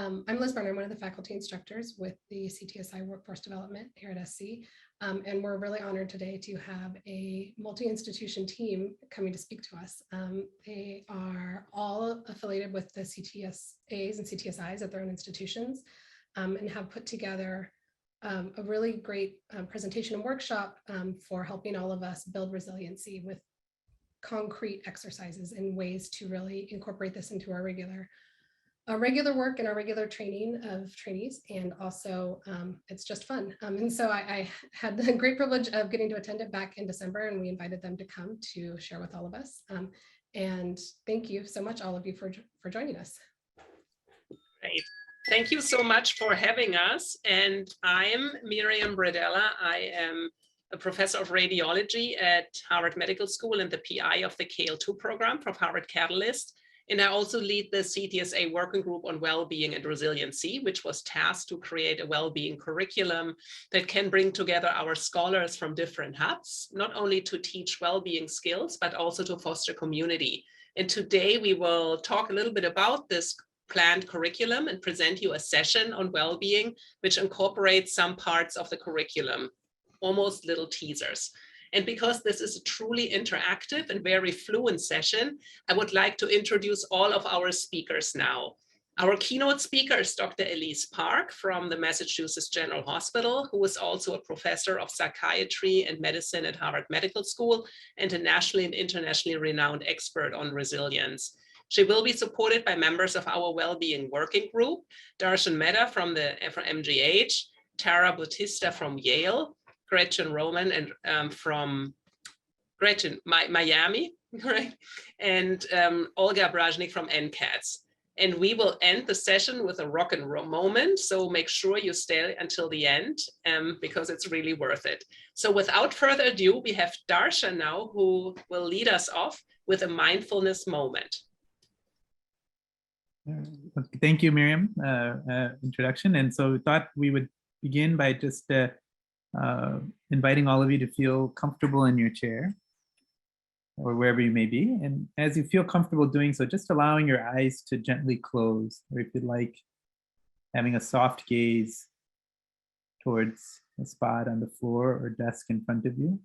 I'm Liz Brenner, one of the faculty instructors with the CTSI Workforce Development here at SC. And we're really honored today to have a multi-institution team coming to speak to us. They are all affiliated with the CTSAs and CTSIs at their own institutions, and have put together a really great presentation and workshop for helping all of us build resiliency with concrete exercises and ways to really incorporate this into our regular work and our regular training of trainees. And also it's just fun. And so I had the great privilege of getting to attend it back in December, and we invited them to come to share with all of us. And thank you so much, all of you, for joining us. Great. Thank you so much for having us. And I'm Miriam Bredella. I am a professor of radiology at Harvard Medical School and the PI of the KL2 program from Harvard Catalyst. And I also lead the CTSA working group on well-being and resiliency, which was tasked to create a well-being curriculum that can bring together our scholars from different hubs, not only to teach well-being skills, but also to foster community. And today we will talk a little bit about this planned curriculum and present you a session on well-being, which incorporates some parts of the curriculum, almost little teasers. And because this is a truly interactive and very fluent session, I would like to introduce all of our speakers now. Our keynote speaker is Dr. Elyse Park from the Massachusetts General Hospital, who is also a professor of psychiatry and medicine at Harvard Medical School and a nationally and internationally renowned expert on resilience. She will be supported by members of our well-being working group, Darshan Mehta from MGH, Tara Bautista from Yale, Gretchen Roman and from Miami, right? And Olga Brazhnik from NCATS. And we will end the session with a rock and roll moment. So make sure you stay until the end because it's really worth it. So without further ado, we have Darshan now who will lead us off with a mindfulness moment. Thank you, Miriam, introduction. And so we thought we would begin by just inviting all of you to feel comfortable in your chair or wherever you may be. And as you feel comfortable doing so, just allowing your eyes to gently close, or if you'd like, having a soft gaze towards a spot on the floor or desk in front of you.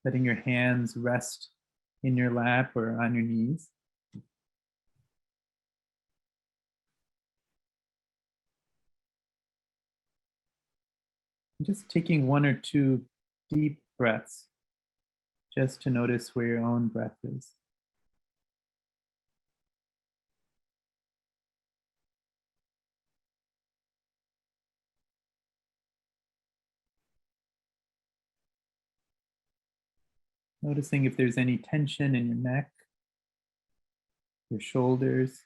Letting your hands rest in your lap or on your knees. Just taking one or two deep breaths, just to notice where your own breath is. Noticing if there's any tension in your neck, your shoulders,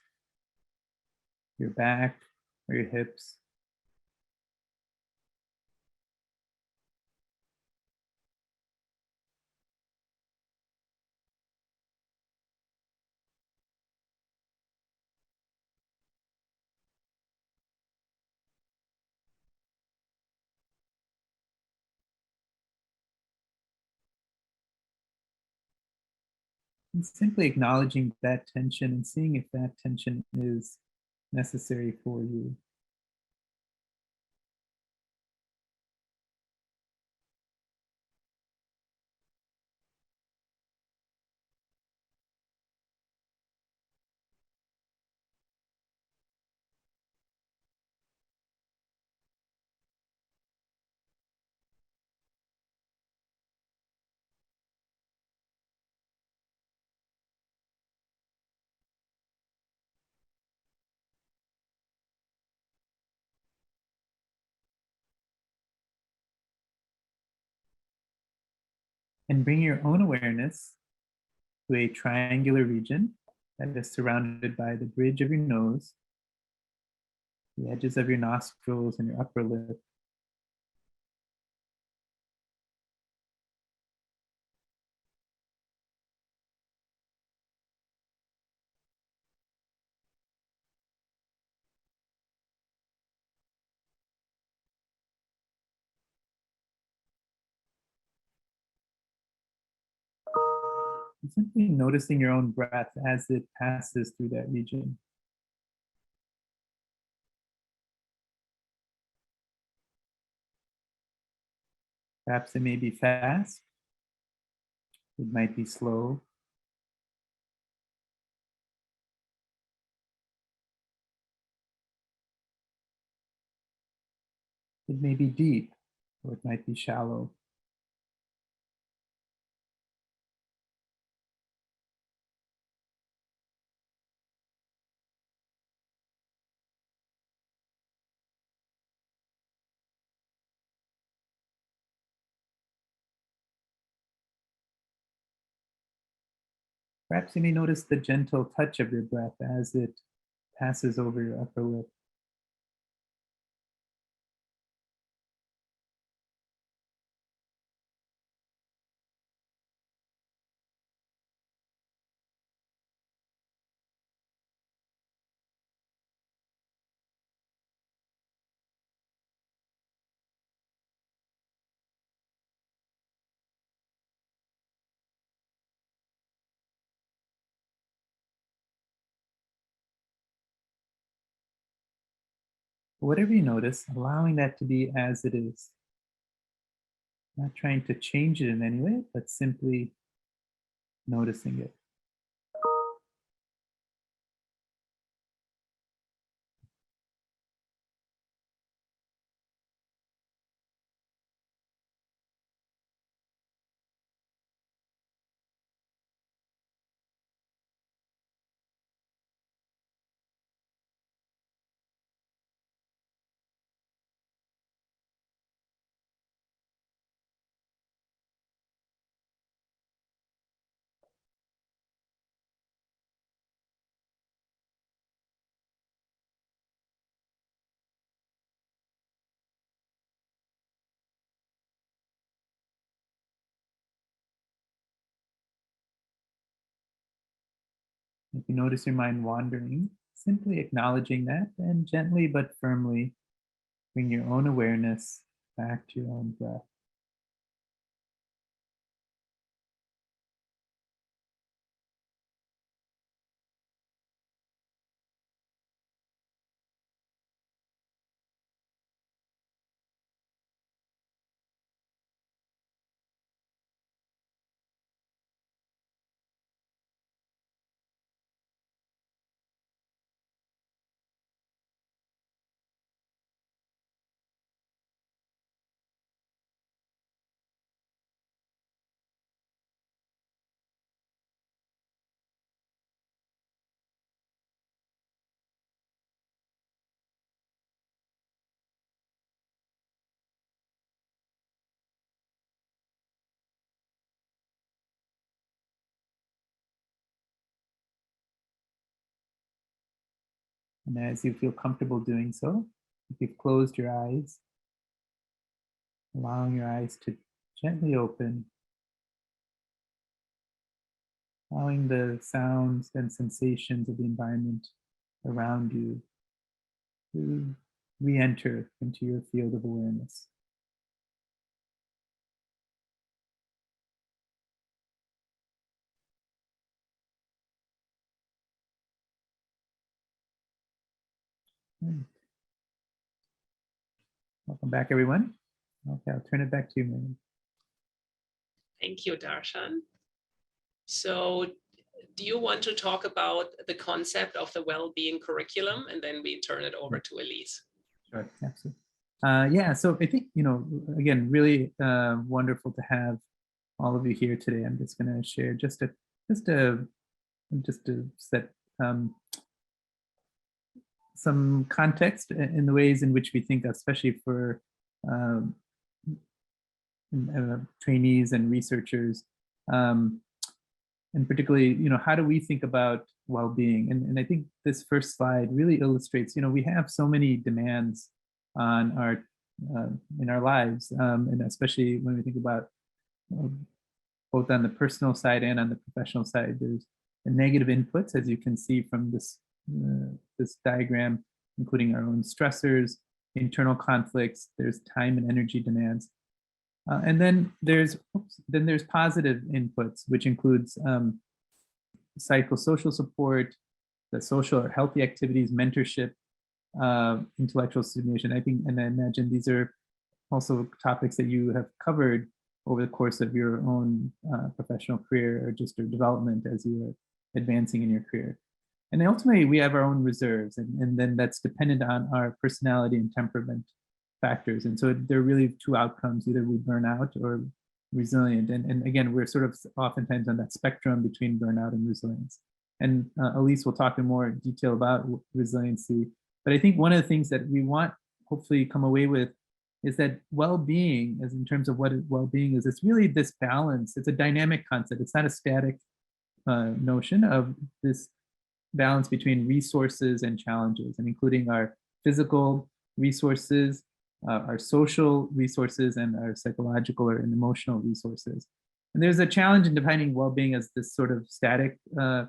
your back, or your hips. And simply acknowledging that tension and seeing if that tension is necessary for you. And bring your own awareness to a triangular region that is surrounded by the bridge of your nose, the edges of your nostrils and your upper lip. simply noticing your own breath as it passes through that region. Perhaps it may be fast, it might be slow. It may be deep, or it might be shallow. Perhaps you may notice the gentle touch of your breath as it passes over your upper lip. Whatever you notice, allowing that to be as it is. Not trying to change it in any way, but simply noticing it. If you notice your mind wandering, simply acknowledging that and gently but firmly bring your own awareness back to your own breath. And as you feel comfortable doing so, if you've closed your eyes, allowing your eyes to gently open, allowing the sounds and sensations of the environment around you to re-enter into your field of awareness. Right. Welcome back, everyone. Okay, I'll turn it back to you, Miriam. Thank you, Darshan. So do you want to talk about the concept of the well-being curriculum, and then we turn it over to Elyse? Sure, absolutely. Yeah, so I think, again, really wonderful to have all of you here today. I'm just going to share just to set some context in the ways in which we think, especially for trainees and researchers, and particularly, how do we think about well-being? And I think this first slide really illustrates, we have so many demands on our in our lives, and especially when we think about both on the personal side and on the professional side, there's the negative inputs, as you can see from this this diagram, including our own stressors, internal conflicts, there's time and energy demands. And then there's positive inputs, which includes psychosocial support, the social or healthy activities, mentorship, intellectual stimulation. I think, and I imagine these are also topics that you have covered over the course of your own professional career or just your development as you are advancing in your career. And ultimately, we have our own reserves, and then that's dependent on our personality and temperament factors. And so there are really two outcomes: either we burn out or resilient. And again, we're sort of oftentimes on that spectrum between burnout and resilience. And Elyse will talk in more detail about resiliency. But I think one of the things that we want, hopefully, come away with is that well-being, as in terms of what well-being is, it's really this balance. It's a dynamic concept. It's not a static notion of this balance between resources and challenges, and including our physical resources, our social resources, and our psychological and emotional resources. And there's a challenge in defining well-being as this sort of static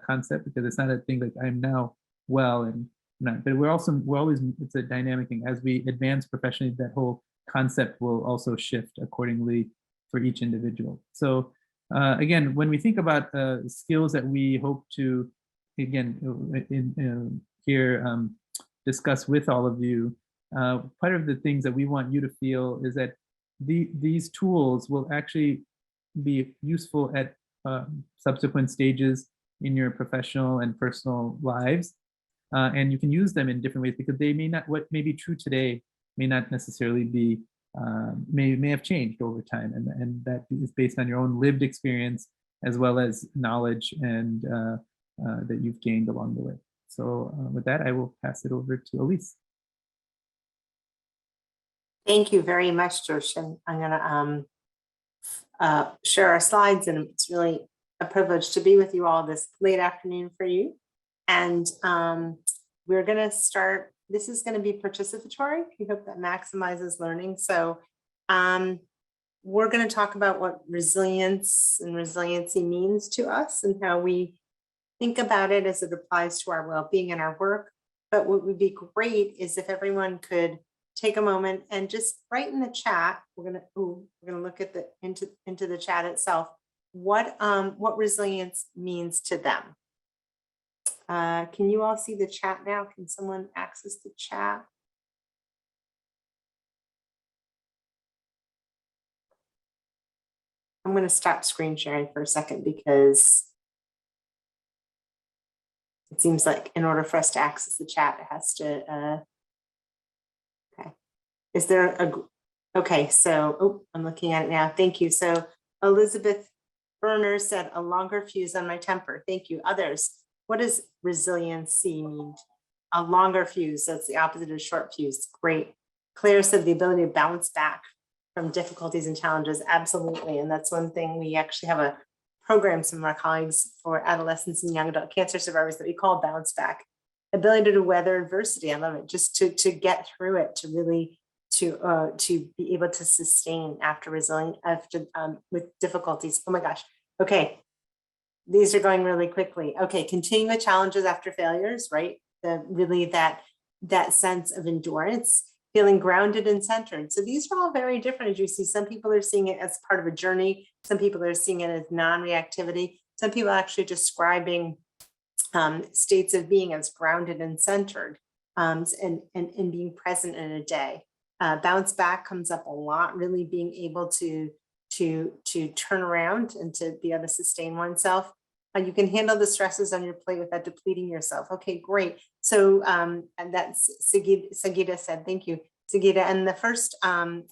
concept, because it's not a thing like I'm now well and not, but we're always, it's a dynamic thing. As we advance professionally, that whole concept will also shift accordingly for each individual. So again, when we think about skills that we hope to, again, discuss with all of you, part of the things that we want you to feel is that these tools will actually be useful at subsequent stages in your professional and personal lives. And you can use them in different ways, because they may not, what may be true today may not necessarily be, may have changed over time. And that is based on your own lived experience, as well as knowledge and that you've gained along the way. So with that, I will pass it over to Elyse. Thank you very much, Darshan. I'm going to share our slides, and it's really a privilege to be with you all this late afternoon for you. And we're going to start. This is going to be participatory. We hope that maximizes learning. So we're going to talk about what resilience and resiliency means to us and how we think about it as it applies to our well-being and our work. But what would be great is if everyone could take a moment and just write in the chat. We're gonna look at into the chat itself. What resilience means to them. Can you all see the chat now? Can someone access the chat? I'm going to stop screen sharing for a second, because it seems like in order for us to access the chat, it has to. Okay. Is there a? Okay, so I'm looking at it now. Thank you. So Elizabeth Berner said, a longer fuse on my temper. Thank you. Others. What does resiliency mean? A longer fuse. That's the opposite of short fuse. Great. Claire said the ability to bounce back from difficulties and challenges. Absolutely. And that's one thing. We actually have a program, some of our colleagues, for adolescents and young adult cancer survivors that we call Bounce Back. Ability to weather adversity. I love it. Just to get through it, to really to be able to sustain after with difficulties. Oh my gosh. Okay. These are going really quickly. Okay, continue with challenges after failures, right? That sense of endurance, feeling grounded and centered. So these are all very different, as you see. Some people are seeing it as part of a journey. Some people are seeing it as non-reactivity. Some people are actually describing states of being as grounded and centered, and being present in a day. Bounce back comes up a lot, really being able to turn around and to be able to sustain oneself. You can handle the stresses on your plate without depleting yourself. Okay, great. So, and that's Sagita said, thank you, Sagita. And the first, and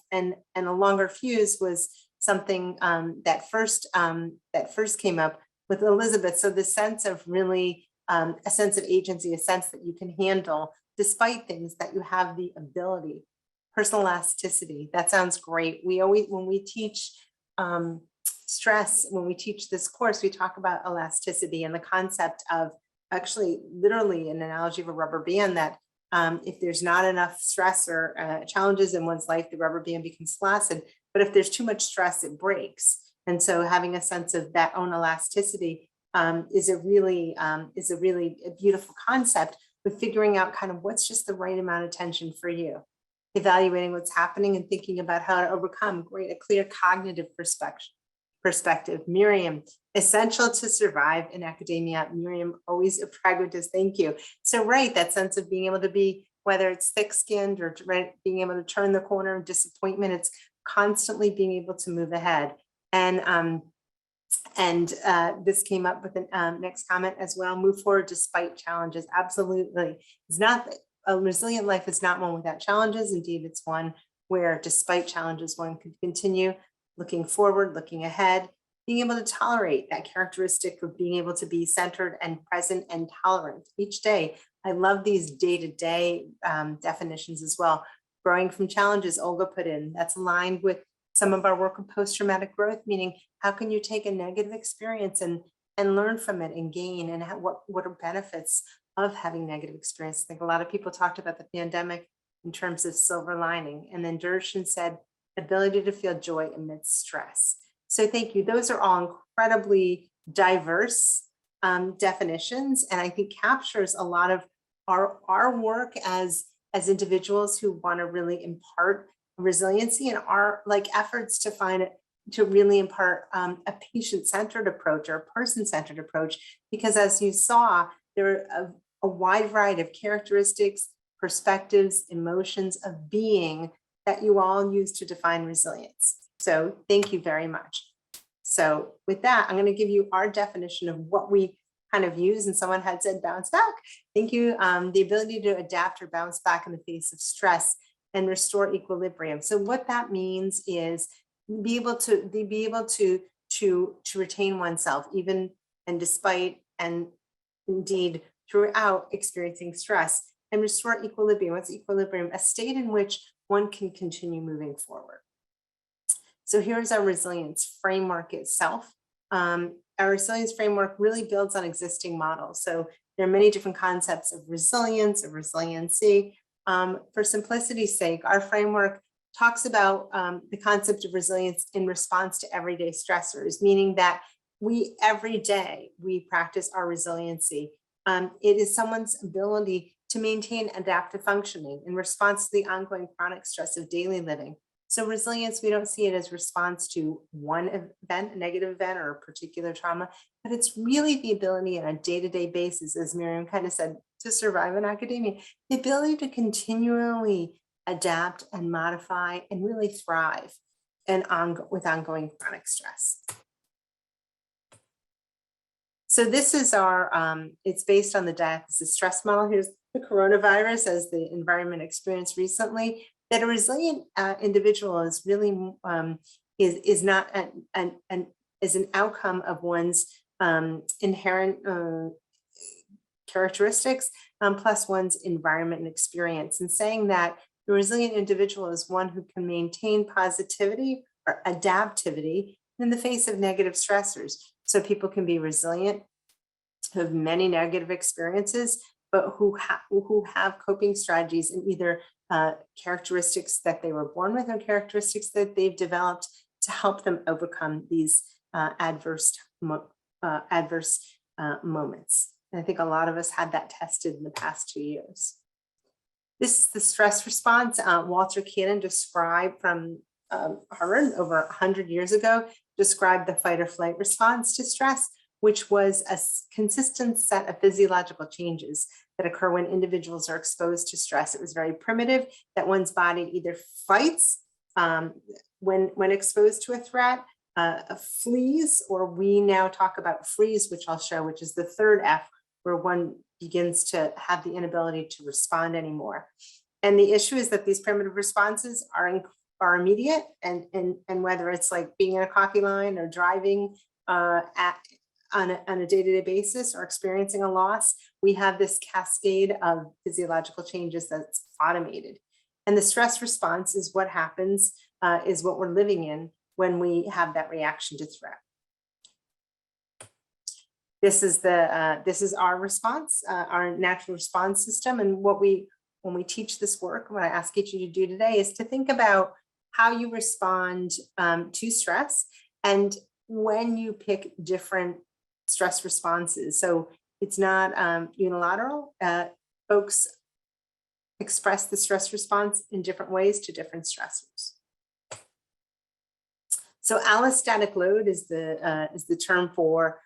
a longer fuse was something that first came up with Elizabeth. So the sense of really, a sense of agency, a sense that you can handle despite things, that you have the ability. Personal elasticity. That sounds great. We always, when we teach stress, when we teach this course, we talk about elasticity and the concept of actually literally an analogy of a rubber band, that if there's not enough stress or challenges in one's life, the rubber band becomes flaccid. But if there's too much stress, it breaks. And so having a sense of that own elasticity is a really beautiful concept, but figuring out kind of what's just the right amount of tension for you. evaluating what's happening and thinking about how to overcome. Great, a clear cognitive perspective. Miriam, essential to survive in academia. Miriam, always a pragmatist. Thank you. So right, that sense of being able to be, whether it's thick-skinned or being able to turn the corner of disappointment, it's constantly being able to move ahead. And this came up with the next comment as well. Move forward despite challenges. Absolutely. It's not a resilient life is not one without challenges. Indeed, it's one where despite challenges, one can continue looking forward, looking ahead, being able to tolerate that characteristic of being able to be centered and present and tolerant each day. I love these day-to-day definitions as well. Growing from challenges, Olga put in, that's aligned with some of our work of post-traumatic growth, meaning how can you take a negative experience and learn from it and gain, and what are benefits of having negative experience. I think a lot of people talked about the pandemic in terms of silver lining. And then Darshan said, ability to feel joy amidst stress. So thank you. Those are all incredibly diverse definitions, and I think captures a lot of our work as individuals who want to really impart resiliency and our efforts to find it, to really impart a patient-centered approach or a person-centered approach, because as you saw, there are a wide variety of characteristics, perspectives, emotions of being that you all use to define resilience. So thank you very much. So with that, I'm going to give you our definition of what we kind of use, and someone had said bounce back. Thank you. The ability to adapt or bounce back in the face of stress and restore equilibrium. So what that means is be able to retain oneself even and despite and indeed throughout experiencing stress, and restore equilibrium. What's equilibrium? A state in which one can continue moving forward. So here's our resilience framework itself. Our resilience framework really builds on existing models. So there are many different concepts of resilience, of resiliency. For simplicity's sake, our framework talks about the concept of resilience in response to everyday stressors, meaning that every day we practice our resiliency. It is someone's ability to maintain adaptive functioning in response to the ongoing chronic stress of daily living. So resilience, we don't see it as response to one event, a negative event or a particular trauma, but it's really the ability on a day-to-day basis, as Miriam kind of said, to survive in academia, the ability to continually adapt and modify and really thrive with ongoing chronic stress. So this is our, it's based on the diathesis stress model. Here's the coronavirus as the environment experienced recently. That a resilient individual is really is not is an outcome of one's inherent characteristics plus one's environment and experience. And saying that the resilient individual is one who can maintain positivity or adaptivity in the face of negative stressors. So people can be resilient, who have many negative experiences, but who have coping strategies and either characteristics that they were born with or characteristics that they've developed to help them overcome these adverse moments. And I think a lot of us had that tested in the past 2 years. This is the stress response. Walter Cannon described from Harvard over 100 years ago, described the fight or flight response to stress, which was a consistent set of physiological changes that occur when individuals are exposed to stress. It was very primitive, that one's body either fights when exposed to a threat, flees, or we now talk about freeze, which I'll show, which is the third F, where one begins to have the inability to respond anymore. And the issue is that these primitive responses are immediate, and whether it's like being in a coffee line or driving on a day-to-day basis or experiencing a loss, we have this cascade of physiological changes that's automated. And the stress response is what happens, is what we're living in when we have that reaction to threat. This is our response, our natural response system. And when we teach this work, what I ask each of you to do today is to think about how you respond to stress and when you pick different stress responses. So it's not unilateral. Folks express the stress response in different ways to different stressors. So allostatic load is the term for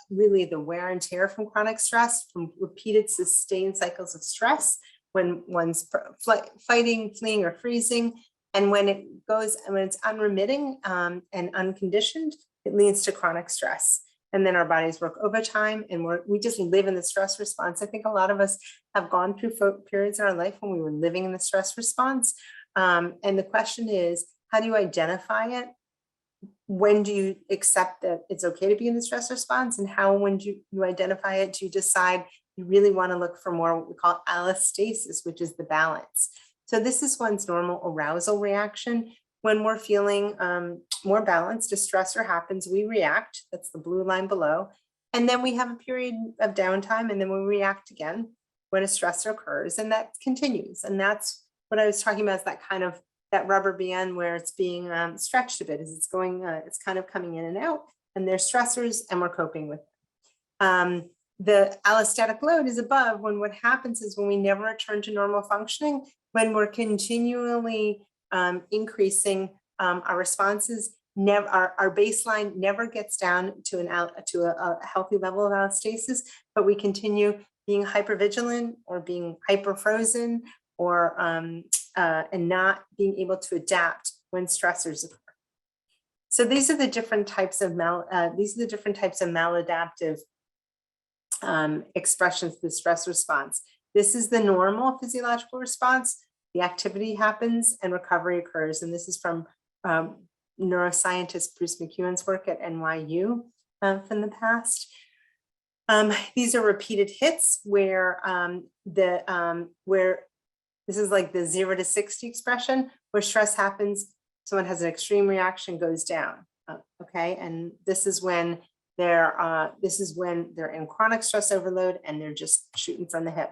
really the wear and tear from chronic stress, from repeated sustained cycles of stress when one's fighting, fleeing, or freezing. And when it's unremitting and unconditioned, it leads to chronic stress. And then our bodies work overtime and we just live in the stress response. I think a lot of us have gone through periods in our life when we were living in the stress response. And the question is, how do you identify it? When do you accept that it's okay to be in the stress response? And how, when you identify it, do you decide you really want to look for more what we call allostasis, which is the balance? So this is one's normal arousal reaction. When we're feeling more balanced, a stressor happens, we react. That's the blue line below. And then we have a period of downtime, and then we react again when a stressor occurs, and that continues. And that's what I was talking about, is that kind of that rubber band where it's being stretched a bit, as it's going, it's kind of coming in and out, and there's stressors and we're coping with it. The allostatic load is above, when what happens is when we never return to normal functioning, when we're continually increasing our responses, our baseline never gets down to a healthy level of allostasis, but we continue being hypervigilant or being hyperfrozen or and not being able to adapt when stressors occur. So these are the different types of maladaptive expressions of the stress response. This is the normal physiological response. The activity happens and recovery occurs. And this is from neuroscientist Bruce McEwen's work at NYU from the past. These are repeated hits where this is like the 0 to 60 expression, where stress happens, someone has an extreme reaction, goes down. Okay, and this is when they're in chronic stress overload and they're just shooting from the hip.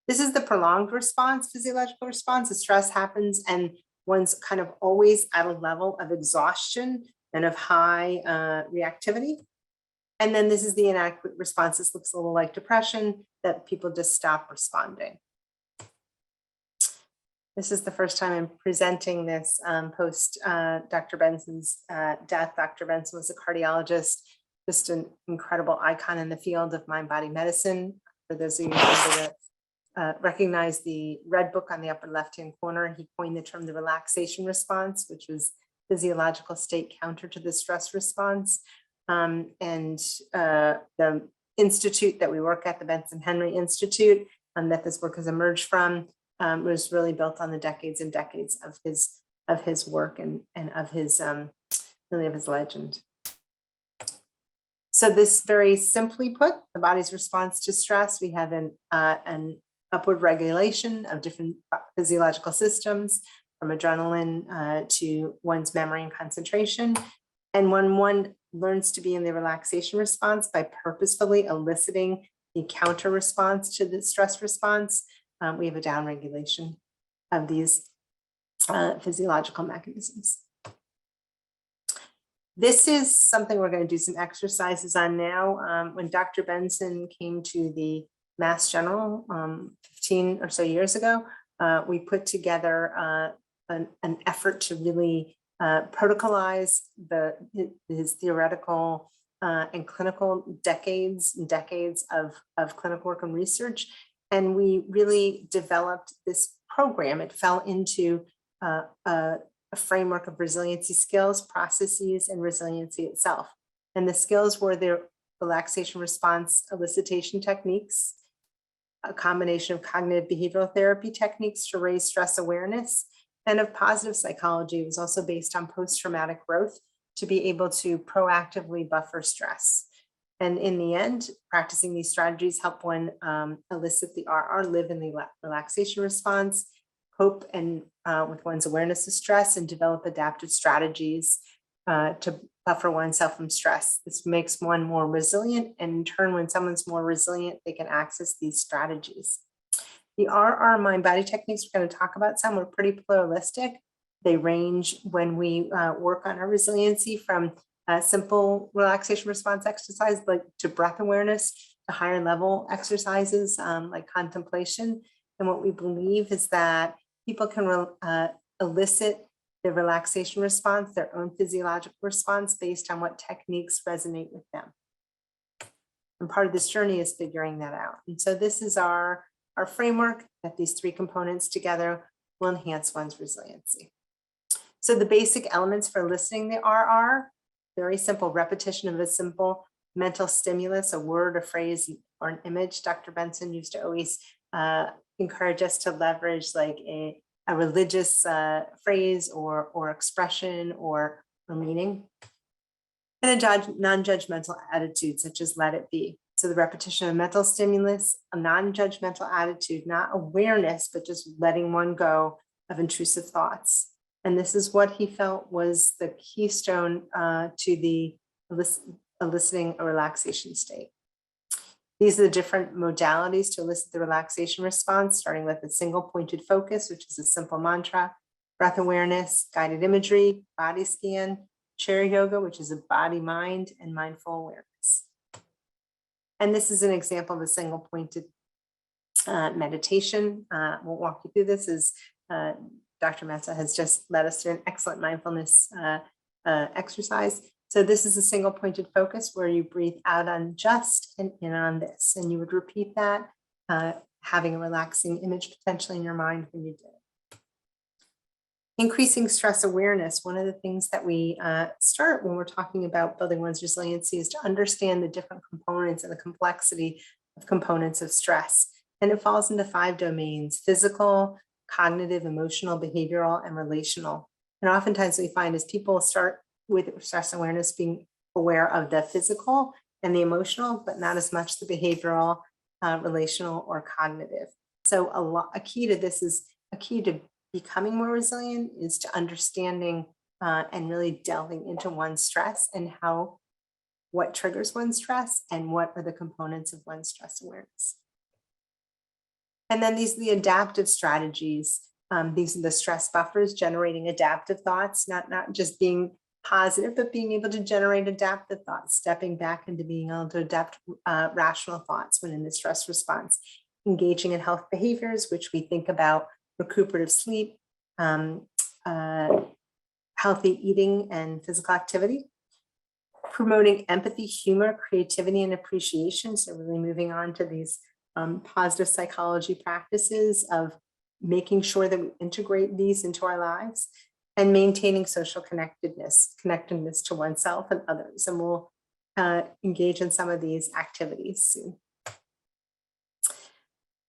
This is the prolonged response, physiological response. The stress happens and one's kind of always at a level of exhaustion and of high reactivity. And then this is the inadequate response. This looks a little like depression, that people just stop responding. This is the first time I'm presenting this post Dr. Benson's death. Dr. Benson was a cardiologist, just an incredible icon in the field of mind-body medicine. For those of you who recognize the red book on the upper left-hand corner, he coined the term the relaxation response, which was physiological state counter to the stress response. And the institute that we work at, the Benson Henry Institute, that this work has emerged from, was really built on the decades and decades of his work and of his really of his legend. So this, very simply put, the body's response to stress, we have an upward regulation of different physiological systems, from adrenaline to one's memory and concentration. And when one learns to be in the relaxation response by purposefully eliciting the counter response to the stress response, we have a downregulation of these physiological mechanisms. This is something we're going to do some exercises on now. When Dr. Benson came to the Mass General 15 or so years ago, we put together an effort to really protocolize his theoretical and clinical decades and decades of clinical work and research. And we really developed this program. It fell into a framework of resiliency skills, processes, and resiliency itself. And the skills were the relaxation response elicitation techniques, a combination of cognitive behavioral therapy techniques to raise stress awareness, and of positive psychology. It was also based on post-traumatic growth to be able to proactively buffer stress. And in the end, practicing these strategies help one elicit the RR, live in the relaxation response, cope and with one's awareness of stress, and develop adaptive strategies to buffer oneself from stress. This makes one more resilient, and in turn, when someone's more resilient, they can access these strategies. The RR mind-body techniques we're going to talk about some are pretty pluralistic. They range, when we work on our resiliency, from simple relaxation response exercise like to breath awareness, to higher level exercises like contemplation. And what we believe is that people can elicit the relaxation response, their own physiological response based on what techniques resonate with them. And part of this journey is figuring that out. And so this is our framework that these three components together will enhance one's resiliency. So the basic elements for listening the are very simple: repetition of a simple mental stimulus, a word, a phrase, or an image. Dr. Benson used to always encourage us to leverage like a religious phrase or expression or meaning. And a non-judgmental attitude, such as let it be. So the repetition of mental stimulus, a non-judgmental attitude, not awareness, but just letting one go of intrusive thoughts. And this is what he felt was the keystone to the eliciting a relaxation state. These are the different modalities to elicit the relaxation response, starting with a single pointed focus, which is a simple mantra, breath awareness, guided imagery, body scan, chair yoga, which is a body, mind, and mindful awareness. And this is an example of a single pointed meditation. We'll walk you through this as Dr. Mehta has just led us through an excellent mindfulness exercise. So this is a single pointed focus where you breathe out on just and in on this. And you would repeat that, having a relaxing image potentially in your mind when you do it. Increasing stress awareness. One of the things that we start when we're talking about building one's resiliency is to understand the different components and the complexity of components of stress. And it falls into 5 domains: physical, cognitive, emotional, behavioral, and relational. And oftentimes we find as people start with stress awareness being aware of the physical and the emotional, but not as much the behavioral, relational, or cognitive. So a key to this is a key to becoming more resilient is to understanding and really delving into one's stress and what triggers one's stress and what are the components of one's stress awareness. And then these are the adaptive strategies. These are the stress buffers, generating adaptive thoughts, not just being positive, but being able to generate adaptive thoughts, stepping back into being able to adapt rational thoughts when in the stress response, engaging in health behaviors, which we think about recuperative sleep, healthy eating and physical activity, promoting empathy, humor, creativity, and appreciation. So really moving on to these positive psychology practices of making sure that we integrate these into our lives, and maintaining social connectedness to oneself and others. And we'll engage in some of these activities soon.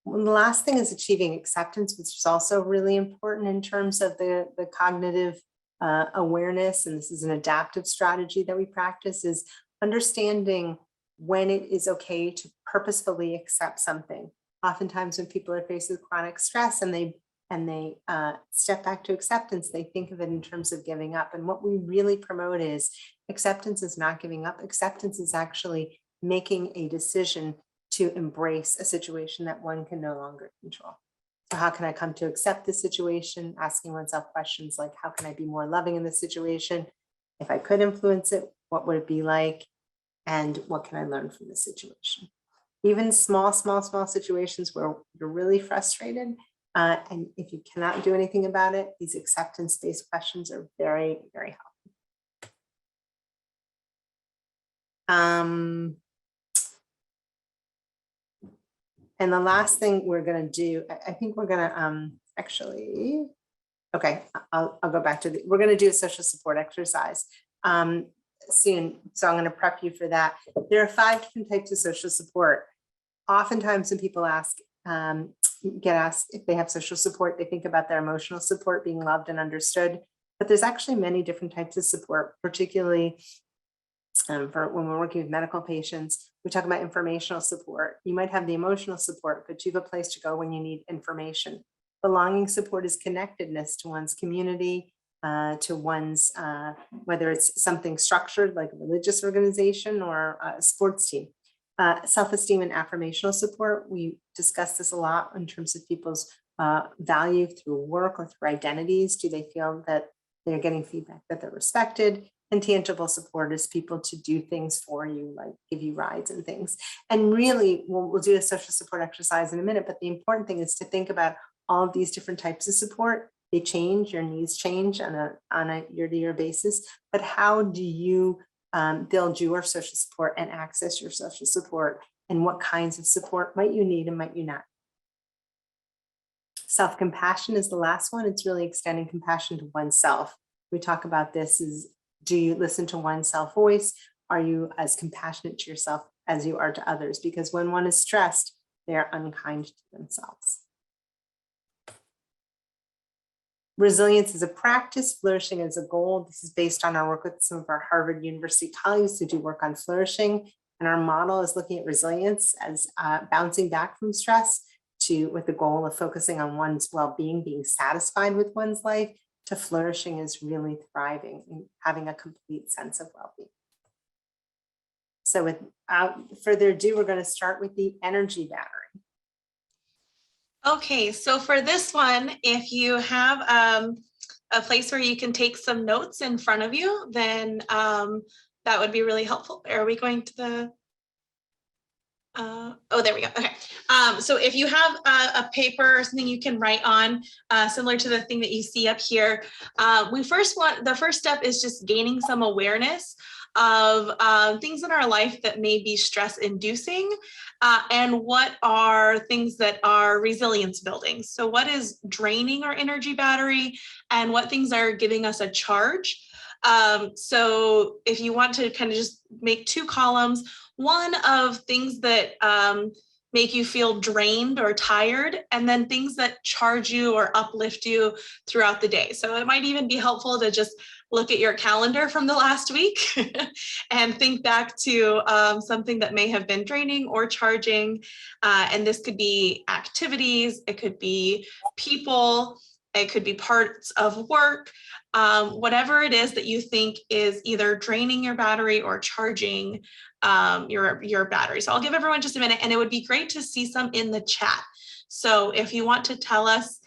The last thing is achieving acceptance, which is also really important in terms of the cognitive awareness. And this is an adaptive strategy that we practice, is understanding when it is okay to purposefully accept something. Oftentimes when people are faced with chronic stress and they step back to acceptance, they think of it in terms of giving up. And what we really promote is acceptance is not giving up. Acceptance is actually making a decision to embrace a situation that one can no longer control. So how can I come to accept this situation? Asking oneself questions like, how can I be more loving in this situation? If I could influence it, what would it be like? And what can I learn from this situation? Even small situations where you're really frustrated, and if you cannot do anything about it, these acceptance-based questions are very, very helpful. And the last thing we're going to do, I think we're going to actually, okay, I'll go back to we're going to do a social support exercise soon. So I'm going to prep you for that. There are 5 different types of social support. Oftentimes when people get asked if they have social support, they think about their emotional support, being loved and understood, but there's actually many different types of support, particularly for when we're working with medical patients. We talk about informational support. You might have the emotional support, but you have a place to go when you need information. Belonging support is connectedness to one's community, to one's, whether it's something structured like a religious organization or a sports team. Self-esteem and affirmational support. We discuss this a lot in terms of people's value through work or through identities. Do they feel that they're getting feedback that they're respected? And tangible support is people to do things for you, like give you rides and things. And really, we'll do a social support exercise in a minute, but the important thing is to think about all of these different types of support. They change, your needs change on a year-to-year basis, but how do you build your social support and access your social support, and what kinds of support might you need and might you not? Self-compassion is the last one. It's really extending compassion to oneself. We talk about this is, do you listen to oneself voice? Are you as compassionate to yourself as you are to others? Because when one is stressed, they are unkind to themselves. Resilience is a practice, flourishing is a goal. This is based on our work with some of our Harvard University colleagues who do work on flourishing. And our model is looking at resilience as bouncing back from stress with the goal of focusing on one's well-being, being satisfied with one's life, to flourishing is really thriving and having a complete sense of well-being. So without further ado, we're going to start with the energy battery. Okay, so for this one, if you have a place where you can take some notes in front of you, then that would be really helpful. Are we going to the, oh, there we go. Okay. So if you have a paper or something you can write on, similar to the thing that you see up here, the first step is just gaining some awareness of things in our life that may be stress inducing, and what are things that are resilience building. So what is draining our energy battery and what things are giving us a charge? So if you want to kind of just make two columns, one of things that make you feel drained or tired, and then things that charge you or uplift you throughout the day. So it might even be helpful to just look at your calendar from the last week and think back to something that may have been draining or charging. And this could be activities, it could be people, it could be parts of work, whatever it is that you think is either draining your battery or charging your battery. So I'll give everyone just a minute, and it would be great to see some in the chat. So if you want to tell us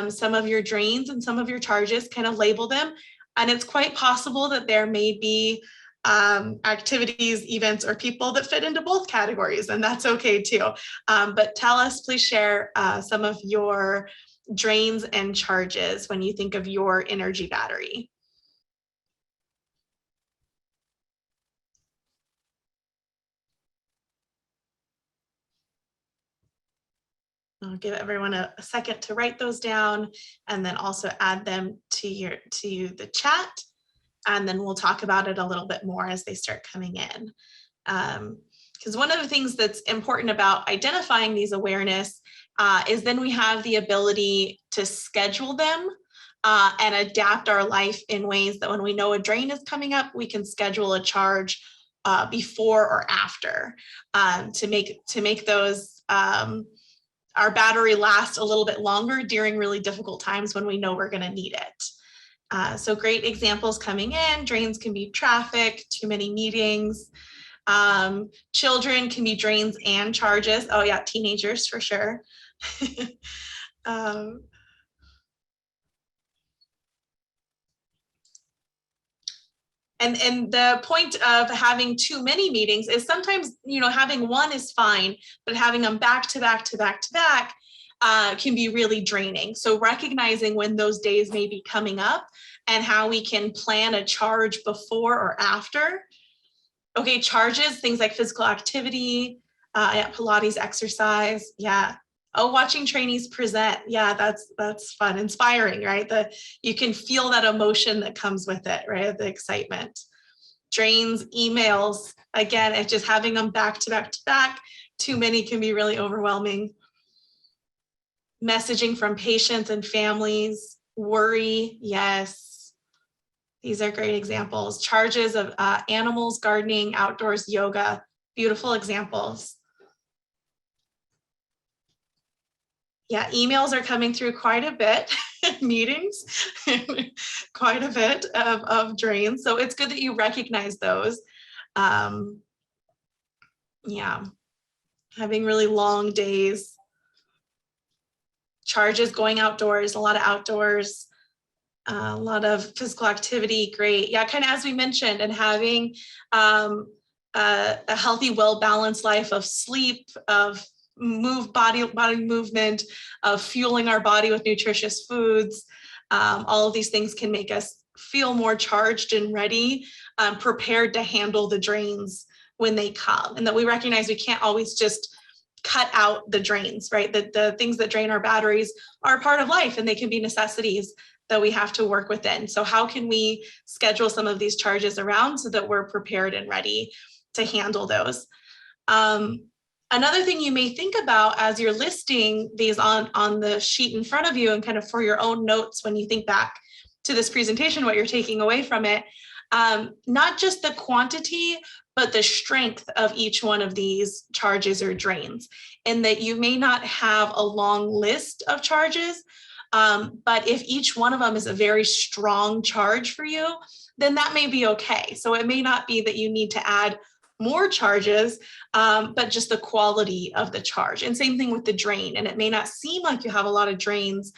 some of your drains and some of your charges, kind of label them. And it's quite possible that there may be activities, events, or people that fit into both categories, and that's okay too. But tell us, please share some of your drains and charges when you think of your energy battery. I'll give everyone a second to write those down, and then also add them to the chat, and then we'll talk about it a little bit more as they start coming in. Because one of the things that's important about identifying these awareness is then we have the ability to schedule them and adapt our life in ways that when we know a drain is coming up, we can schedule a charge before or after to make those our battery last a little bit longer during really difficult times when we know we're going to need it. So great examples coming in. Drains can be traffic, too many meetings. Children can be drains and charges. Oh yeah, teenagers for sure. And the point of having too many meetings is sometimes, having one is fine, but having them back to back to back to back can be really draining. So recognizing when those days may be coming up and how we can plan a charge before or after. Okay, charges, things like physical activity, Pilates exercise, yeah. Oh, watching trainees present, yeah, that's fun, inspiring, right? You can feel that emotion that comes with it, right? The excitement. Drains, emails, again, it's just having them back to back to back. Too many can be really overwhelming. Messaging from patients and families, worry, yes. These are great examples. Charges of animals, gardening, outdoors, yoga, beautiful examples. Yeah, emails are coming through quite a bit, meetings, quite a bit of drains. So it's good that you recognize those. Yeah, having really long days. Charges, going outdoors, a lot of outdoors. A lot of physical activity, great. Yeah, kind of as we mentioned, and having a healthy, well-balanced life of sleep, of body movement, of fueling our body with nutritious foods. All of these things can make us feel more charged and ready, prepared to handle the drains when they come. And that we recognize we can't always just cut out the drains, right? That the things that drain our batteries are part of life and they can be necessities that we have to work within. So how can we schedule some of these charges around so that we're prepared and ready to handle those? Another thing you may think about as you're listing these on the sheet in front of you and kind of for your own notes when you think back to this presentation, what you're taking away from it, not just the quantity, but the strength of each one of these charges or drains, and that you may not have a long list of charges, but if each one of them is a very strong charge for you, then that may be okay. So it may not be that you need to add more charges, but just the quality of the charge. And same thing with the drain. And it may not seem like you have a lot of drains,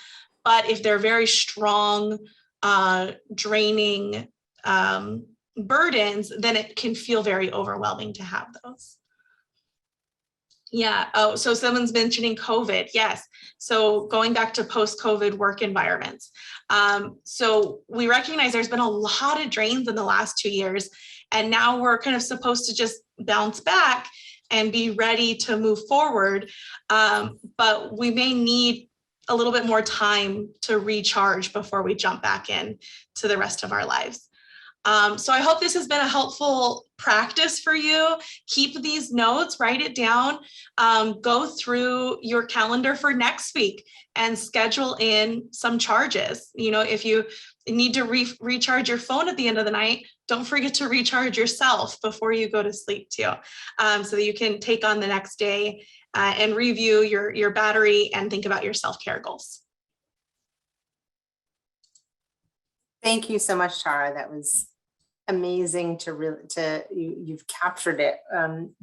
but if they're very strong, draining burdens, then it can feel very overwhelming to have those. Yeah. Oh, so someone's mentioning COVID. Yes. So going back to post-COVID work environments. So we recognize there's been a lot of drains in the last 2 years, and now we're kind of supposed to just bounce back and be ready to move forward. But we may need a little bit more time to recharge before we jump back in to the rest of our lives. So I hope this has been a helpful practice for you. Keep these notes, write it down, go through your calendar for next week and schedule in some charges. You know, if you need to recharge your phone at the end of the night, don't forget to recharge yourself before you go to sleep too, so that you can take on the next day and review your battery and think about your self-care goals. Thank you so much, Tara. That was amazing you've captured it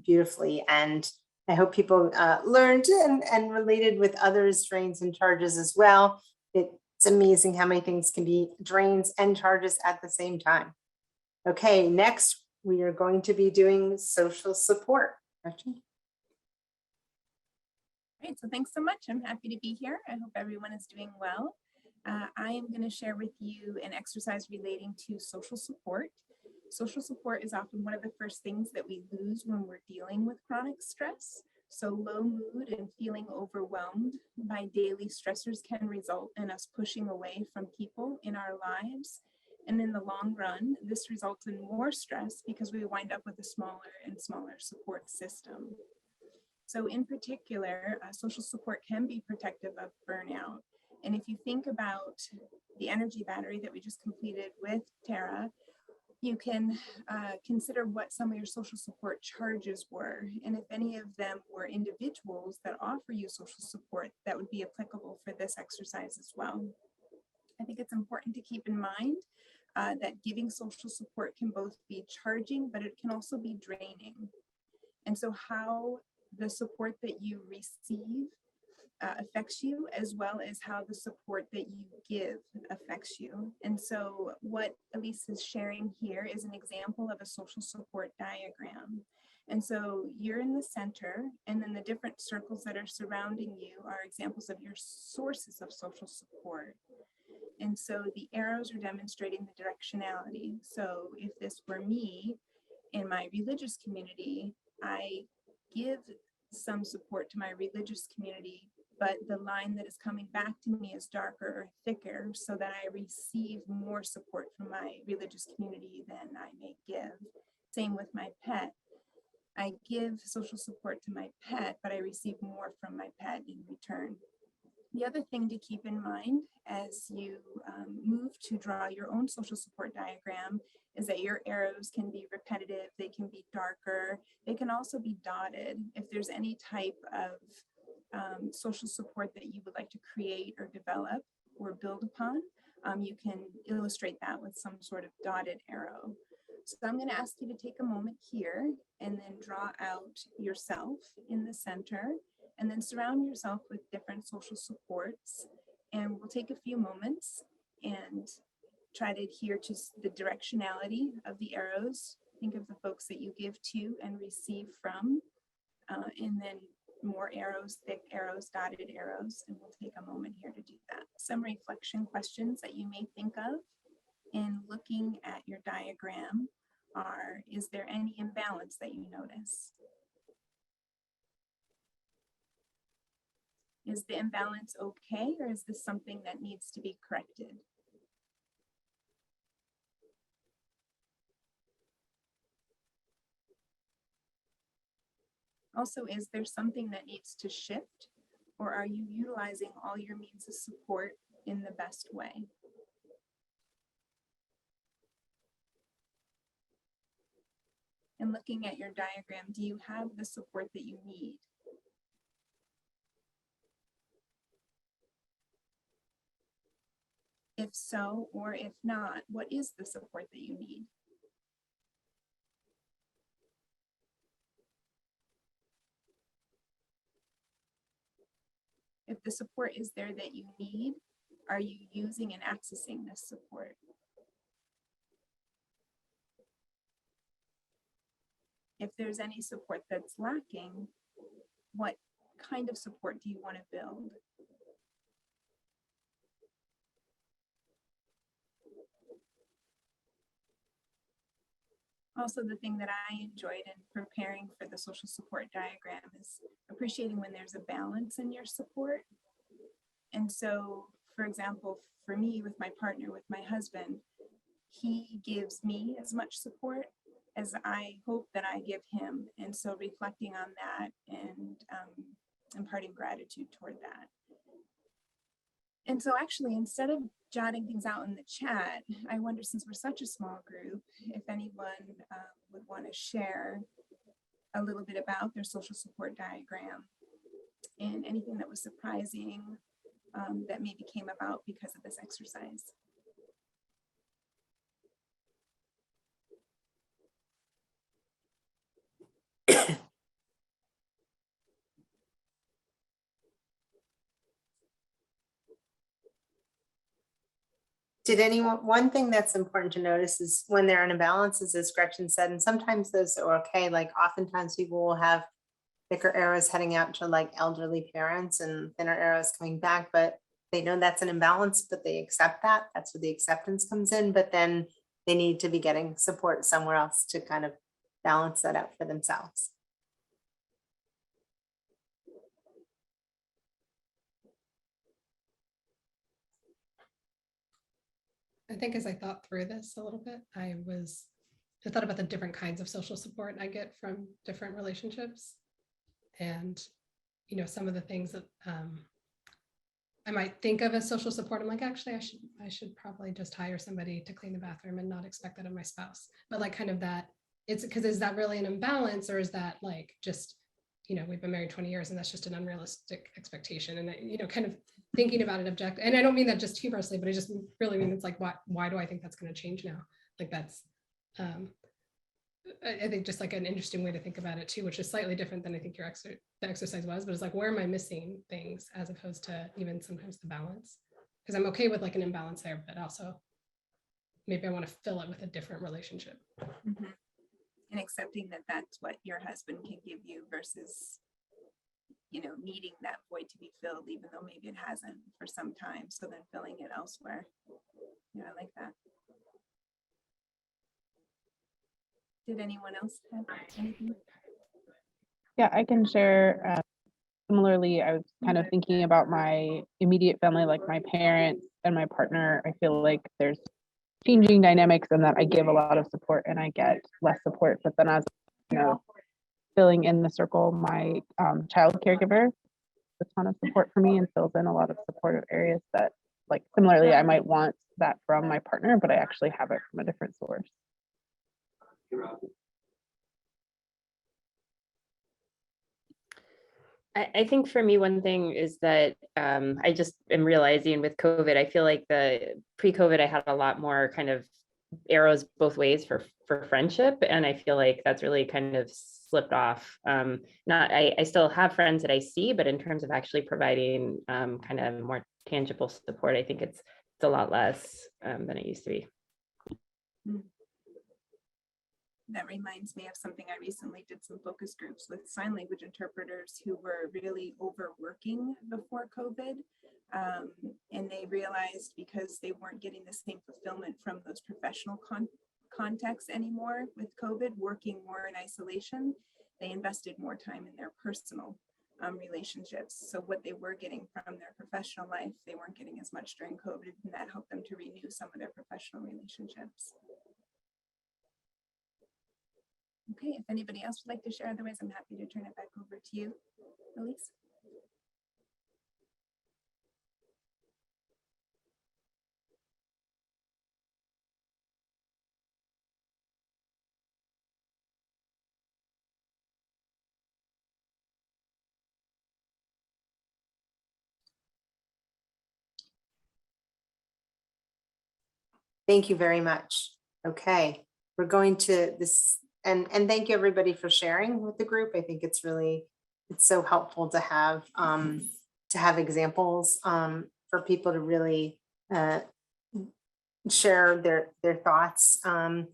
beautifully, and I hope people learned and related with others' drains and charges as well. It's amazing how many things can be drains and charges at the same time. Okay, next we are going to be doing social support. Gretchen? Great, so thanks so much. I'm happy to be here. I hope everyone is doing well. I am going to share with you an exercise relating to social support. Social support is often one of the first things that we lose when we're dealing with chronic stress. So low mood and feeling overwhelmed by daily stressors can result in us pushing away from people in our lives. And in the long run, this results in more stress because we wind up with a smaller and smaller support system. So in particular, social support can be protective of burnout. And if you think about the energy battery that we just completed with Tara, you can consider what some of your social support charges were. And if any of them were individuals that offer you social support, that would be applicable for this exercise as well. I think it's important to keep in mind that giving social support can both be charging, but it can also be draining. And so how the support that you receive affects you, as well as how the support that you give affects you. And so what Elyse is sharing here is an example of a social support diagram. And so you're in the center, and then the different circles that are surrounding you are examples of your sources of social support. And so the arrows are demonstrating the directionality. So if this were me in my religious community, I give some support to my religious community, but the line that is coming back to me is darker or thicker, so that I receive more support from my religious community than I may give. Same with my pet. I give social support to my pet, but I receive more from my pet in return. The other thing to keep in mind as you move to draw your own social support diagram is that your arrows can be repetitive, they can be darker, they can also be dotted. If there's any type of social support that you would like to create or develop or build upon, you can illustrate that with some sort of dotted arrow. So I'm going to ask you to take a moment here and then draw out yourself in the center, and then surround yourself with different social supports. And we'll take a few moments and try to adhere to the directionality of the arrows. Think of the folks that you give to and receive from, and then more arrows, thick arrows, dotted arrows, and we'll take a moment here to do that. Some reflection questions that you may think of in looking at your diagram are, is there any imbalance that you notice? Is the imbalance okay, or is this something that needs to be corrected? Also, is there something that needs to shift, or are you utilizing all your means of support in the best way? And looking at your diagram, do you have the support that you need? If so, or if not, what is the support that you need? If the support is there that you need, are you using and accessing this support? If there's any support that's lacking, what kind of support do you want to build? Also, the thing that I enjoyed in preparing for the social support diagram is appreciating when there's a balance in your support. And so, for example, for me, with my partner, with my husband, he gives me as much support as I hope that I give him. And so reflecting on that and imparting gratitude toward that. And so actually, instead of jotting things out in the chat, I wonder, since we're such a small group, if anyone would want to share a little bit about their social support diagram and anything that was surprising that maybe came about because of this exercise. Did anyone, one thing that's important to notice is when there are imbalances, as Gretchen said, and sometimes those are okay, like oftentimes people will have thicker arrows heading out to like elderly parents and thinner arrows coming back, but they know that's an imbalance, but they accept that. That's where the acceptance comes in, but then they need to be getting support somewhere else to kind of balance that out for themselves. I think as I thought through this a little bit, I thought about the different kinds of social support I get from different relationships. And, you know, some of the things that I might think of as social support, I'm like, actually, I should probably just hire somebody to clean the bathroom and not expect that of my spouse. But like kind of that, it's because, is that really an imbalance, or is that like just, you know, we've been married 20 years and that's just an unrealistic expectation? And, you know, kind of thinking about it objectively. And I don't mean that just humorously, but I just really mean it's like, why do I think that's going to change now? Like that's, I think just like an interesting way to think about it too, which is slightly different than I think the exercise was, but it's like, where am I missing things as opposed to even sometimes the balance? Because I'm okay with like an imbalance there, but also maybe I want to fill it with a different relationship. Mm-hmm. And accepting that that's what your husband can give you versus, you know, needing that void to be filled, even though maybe it hasn't for some time. So then filling it elsewhere. Yeah, I like that. Did anyone else have anything? Yeah, I can share. Similarly, I was kind of thinking about my immediate family, like my parents and my partner. I feel like there's changing dynamics and that I give a lot of support and I get less support. But then as you know, filling in the circle, my child caregiver, a ton of support for me and fills in a lot of supportive areas that, like, similarly, I might want that from my partner, but I actually have it from a different source. I think for me, one thing is that I just am realizing with COVID, I feel like the pre-COVID, I had a lot more kind of arrows both ways for friendship. And I feel like that's really kind of slipped off. I still have friends that I see, but in terms of actually providing kind of more tangible support, I think it's a lot less than it used to be. That reminds me of something. I recently did some focus groups with sign language interpreters who were really overworking before COVID. And they realized because they weren't getting the same fulfillment from those professional contexts anymore with COVID, working more in isolation, they invested more time in their personal relationships. So what they were getting from their professional life, they weren't getting as much during COVID, and that helped them to renew some of their professional relationships. Okay, if anybody else would like to share, otherwise I'm happy to turn it back over to you, Elyse. Thank you very much. Okay, we're going to this, and thank you everybody for sharing with the group. I think it's so helpful to have examples for people to really share their thoughts and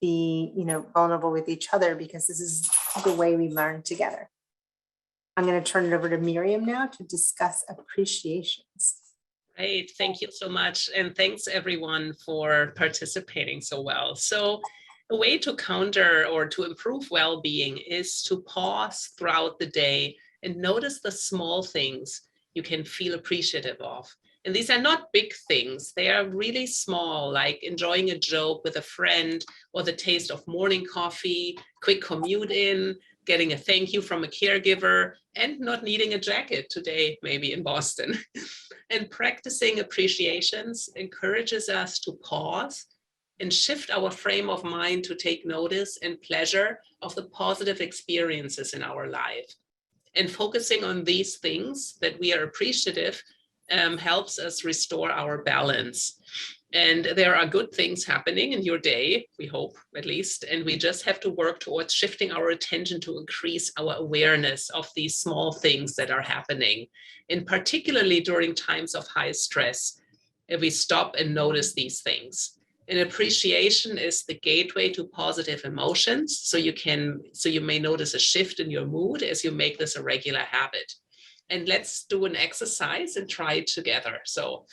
be, vulnerable with each other, because this is the way we learn together. I'm going to turn it over to Miriam now to discuss appreciations. Great, thank you so much. And thanks everyone for participating so well. So a way to counter or to improve well-being is to pause throughout the day and notice the small things you can feel appreciative of. And these are not big things. They are really small, like enjoying a joke with a friend, or the taste of morning coffee, quick commute in, getting a thank you from a caregiver, and not needing a jacket today, maybe in Boston. And practicing appreciations encourages us to pause and shift our frame of mind to take notice and pleasure of the positive experiences in our life. And focusing on these things that we are appreciative helps us restore our balance. And there are good things happening in your day, we hope at least, and we just have to work towards shifting our attention to increase our awareness of these small things that are happening. And particularly during times of high stress, if we stop and notice these things. And appreciation is the gateway to positive emotions. So you may notice a shift in your mood as you make this a regular habit. And let's do an exercise and try it together. So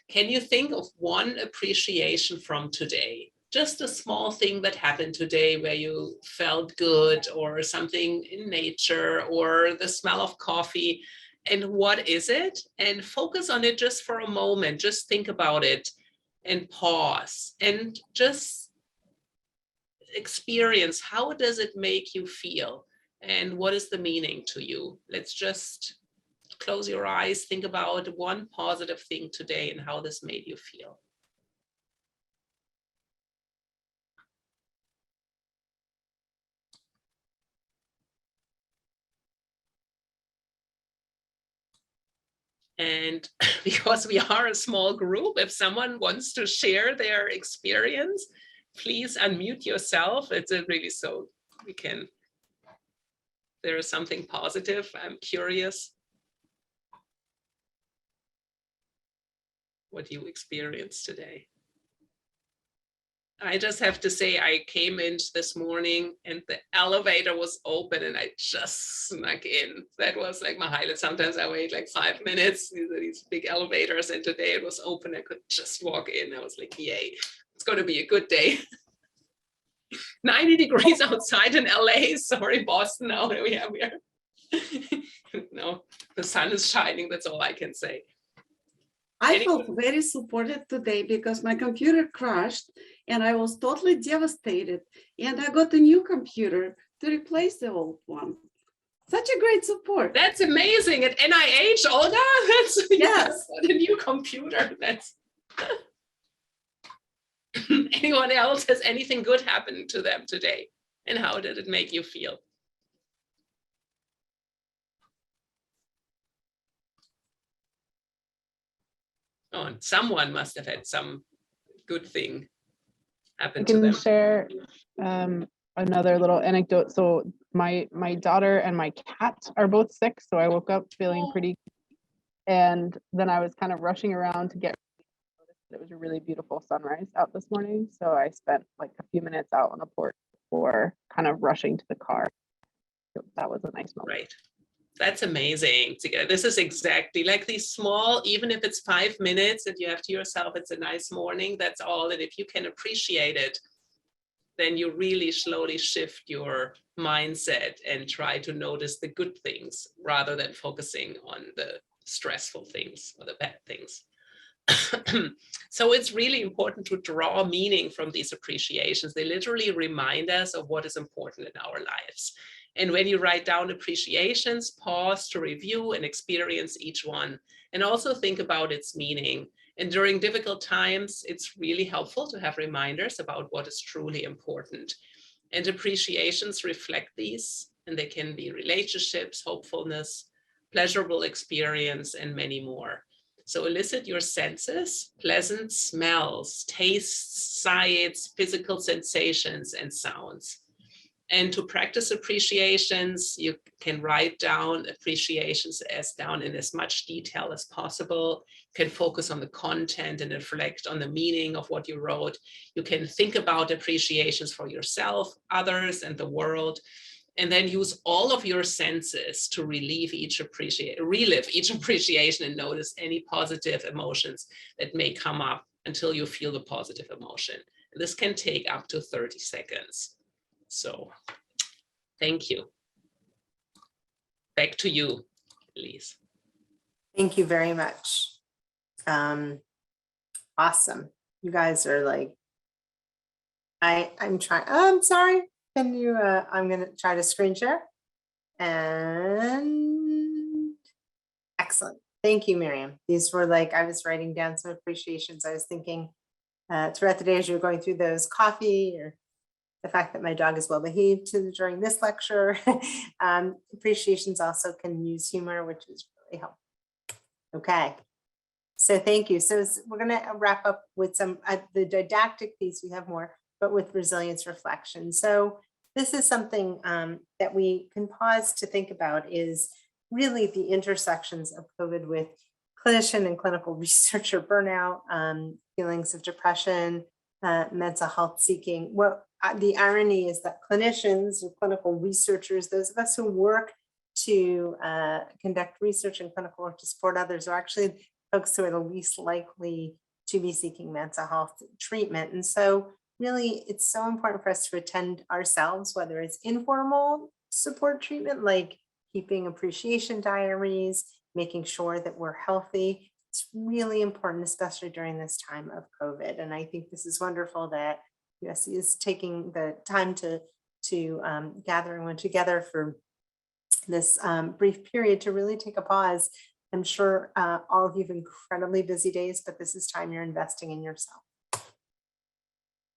can you think of one appreciation from today? Just a small thing that happened today where you felt good, or something in nature, or the smell of coffee. And what is it? And focus on it just for a moment. Just think about it and pause and just experience, how does it make you feel? And what is the meaning to you? Let's just close your eyes, think about one positive thing today and how this made you feel. And because we are a small group, if someone wants to share their experience, please unmute yourself. It's really so we can, there is something positive. I'm curious what you experienced today. I just have to say, I came in this morning and the elevator was open and I just snuck in. That was like my highlight. Sometimes I wait like 5 minutes, these big elevators, and today it was open. I could just walk in. I was like, yay, it's going to be a good day. 90 degrees outside in LA. Sorry, Boston. Now we are. No, the sun is shining. That's all I can say. I felt very supported today because my computer crashed and I was totally devastated. And I got a new computer to replace the old one. Such a great support. That's amazing. At NIH, Olga? That's, yes, a new computer. That's. Anyone else, has anything good happened to them today? And how did it make you feel? Oh, and someone must have had some good thing happen to them. I can share another little anecdote. So my daughter and my cat are both sick, so I woke up feeling pretty And then I was kind of rushing around to get, it was a really beautiful sunrise out this morning. So I spent like a few minutes out on the porch before kind of rushing to the car. So that was a nice moment. Right. That's amazing. This is exactly like these small, even if it's 5 minutes that you have to yourself, it's a nice morning, that's all. And if you can appreciate it, then you really slowly shift your mindset and try to notice the good things rather than focusing on the stressful things or the bad things. So it's really important to draw meaning from these appreciations. They literally remind us of what is important in our lives. And when you write down appreciations, pause to review and experience each one, and also think about its meaning. And during difficult times, it's really helpful to have reminders about what is truly important. And appreciations reflect these, and they can be relationships, hopefulness, pleasurable experience, and many more. So elicit your senses, pleasant smells, tastes, sights, physical sensations, and sounds. And to practice appreciations, you can write down appreciations down in as much detail as possible. You can focus on the content and reflect on the meaning of what you wrote. You can think about appreciations for yourself, others, and the world, and then use all of your senses to relive each appreciation and notice any positive emotions that may come up until you feel the positive emotion. And this can take up to 30 seconds. So thank you. Back to you, Elyse. Thank you very much. Awesome. You guys are like, I'm trying, I'm sorry. Can you, I'm gonna try to screen share. And excellent. Thank you, Miriam. These were like, I was writing down some appreciations. I was thinking throughout the day as you were going through those, coffee, or the fact that my dog is well behaved during this lecture. Appreciations also can use humor, which is really helpful. Okay, so thank you. So we're gonna wrap up with some, the didactic piece, we have more, but with resilience reflection. So this is something that we can pause to think about, is really the intersections of COVID with clinician and clinical researcher burnout, feelings of depression, mental health seeking. What the irony is that clinicians or clinical researchers, those of us who work to conduct research and clinical work to support others, are actually folks who are the least likely to be seeking mental health treatment. And so really, it's so important for us to attend ourselves, whether it's informal support treatment, like keeping appreciation diaries, making sure that we're healthy. It's really important, especially during this time of COVID. And I think this is wonderful that USC is taking the time to gather everyone together for this brief period to really take a pause. I'm sure all of you have incredibly busy days, but this is time you're investing in yourself.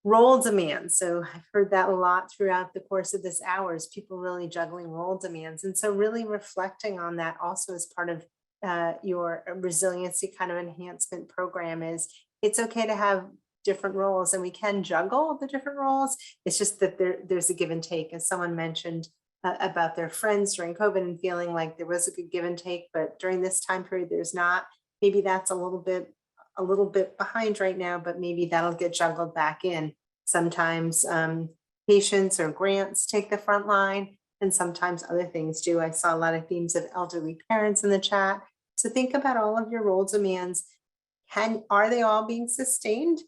Role demands. So I've heard that a lot throughout the course of this hour, is people really juggling role demands. And so really reflecting on that also as part of your resiliency kind of enhancement program, is it's okay to have different roles, and we can juggle the different roles. It's just that there's a give and take, as someone mentioned about their friends during COVID and feeling like there was a good give and take, but during this time period, there's not. Maybe that's a little bit behind right now, but maybe that'll get juggled back in. Sometimes patients or grants take the front line, and sometimes other things do. I saw a lot of themes of elderly parents in the chat. So think about all of your role demands. Are they all being sustained?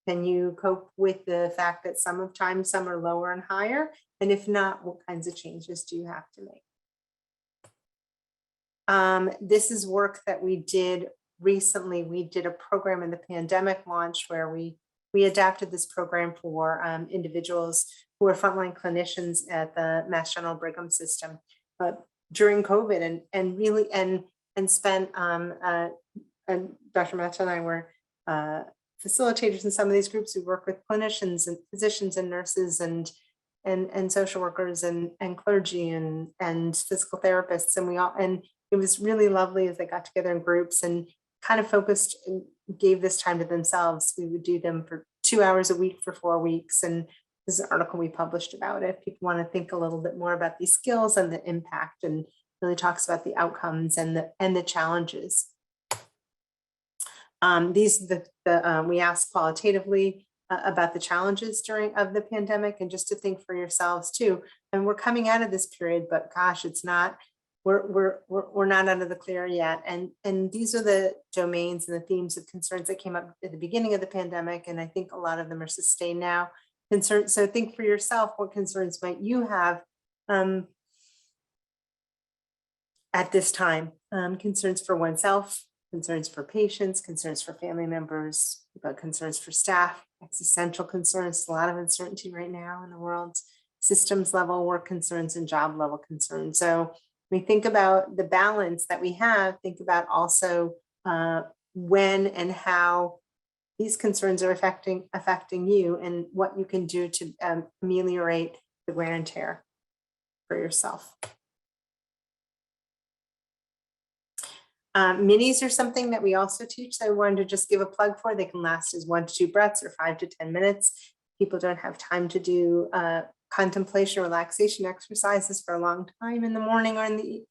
Can you cope with the fact that sometimes some are lower and higher? And if not, what kinds of changes do you have to make? This is work that we did recently. We did a program in the pandemic launch where we adapted this program for individuals who are frontline clinicians at the Mass General Brigham system during COVID, and really spent and Dr. Mehta and I were facilitators in some of these groups. We work with clinicians and physicians and nurses and social workers and clergy and physical therapists, and it was really lovely as they got together in groups and kind of focused and gave this time to themselves. We would do them for 2 hours a week for 4 weeks, and there's an article we published about it. People want to think a little bit more about these skills and the impact, and really talks about the outcomes and the challenges. These are we asked qualitatively about the challenges of the pandemic, and just to think for yourselves too. And we're coming out of this period, but gosh, it's not, we're not out of the clear yet. And these are the domains and the themes of concerns that came up at the beginning of the pandemic. And I think a lot of them are sustained now. Concerns. So think for yourself, what concerns might you have at this time? Concerns for oneself, concerns for patients, concerns for family members, but concerns for staff, existential concerns, a lot of uncertainty right now in the world, systems level work concerns and job level concerns. So we think about the balance that we have, think about also when and how these concerns are affecting you and what you can do to ameliorate the wear and tear for yourself. Minis are something that we also teach. So I wanted to just give a plug for. They can last as 1 to 2 breaths or 5 to 10 minutes. People don't have time to do contemplation or relaxation exercises for a long time in the morning or in the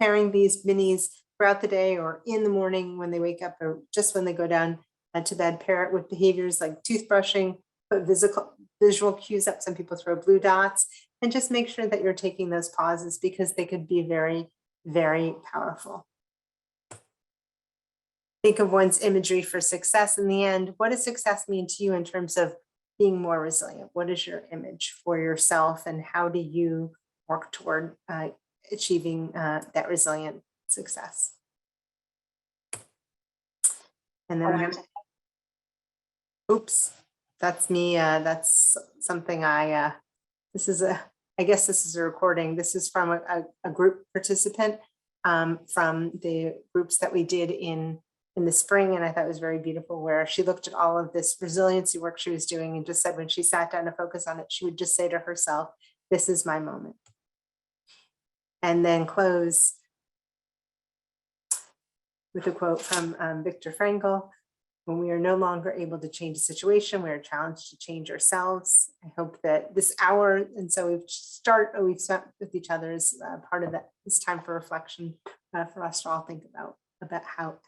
pairing these minis throughout the day or in the morning when they wake up or just when they go down to bed. Pair it with behaviors like toothbrushing, put visual cues up. Some people throw blue dots, and just make sure that you're taking those pauses because they could be very, very powerful. Think of one's imagery for success in the end. What does success mean to you in terms of being more resilient? What is your image for yourself, and how do you work toward achieving that resilient success? And then, oops, that's me. That's something I guess this is a recording. This is from a group participant from the groups that we did in the spring, and I thought it was very beautiful, where she looked at all of this resiliency work she was doing and just said when she sat down to focus on it, she would just say to herself, this is my moment. And then close with a quote from Viktor Frankl: when we are no longer able to change a situation, we are challenged to change ourselves. I hope that this hour, and so we've spent with each other as part of that, this time for reflection for us to all think about how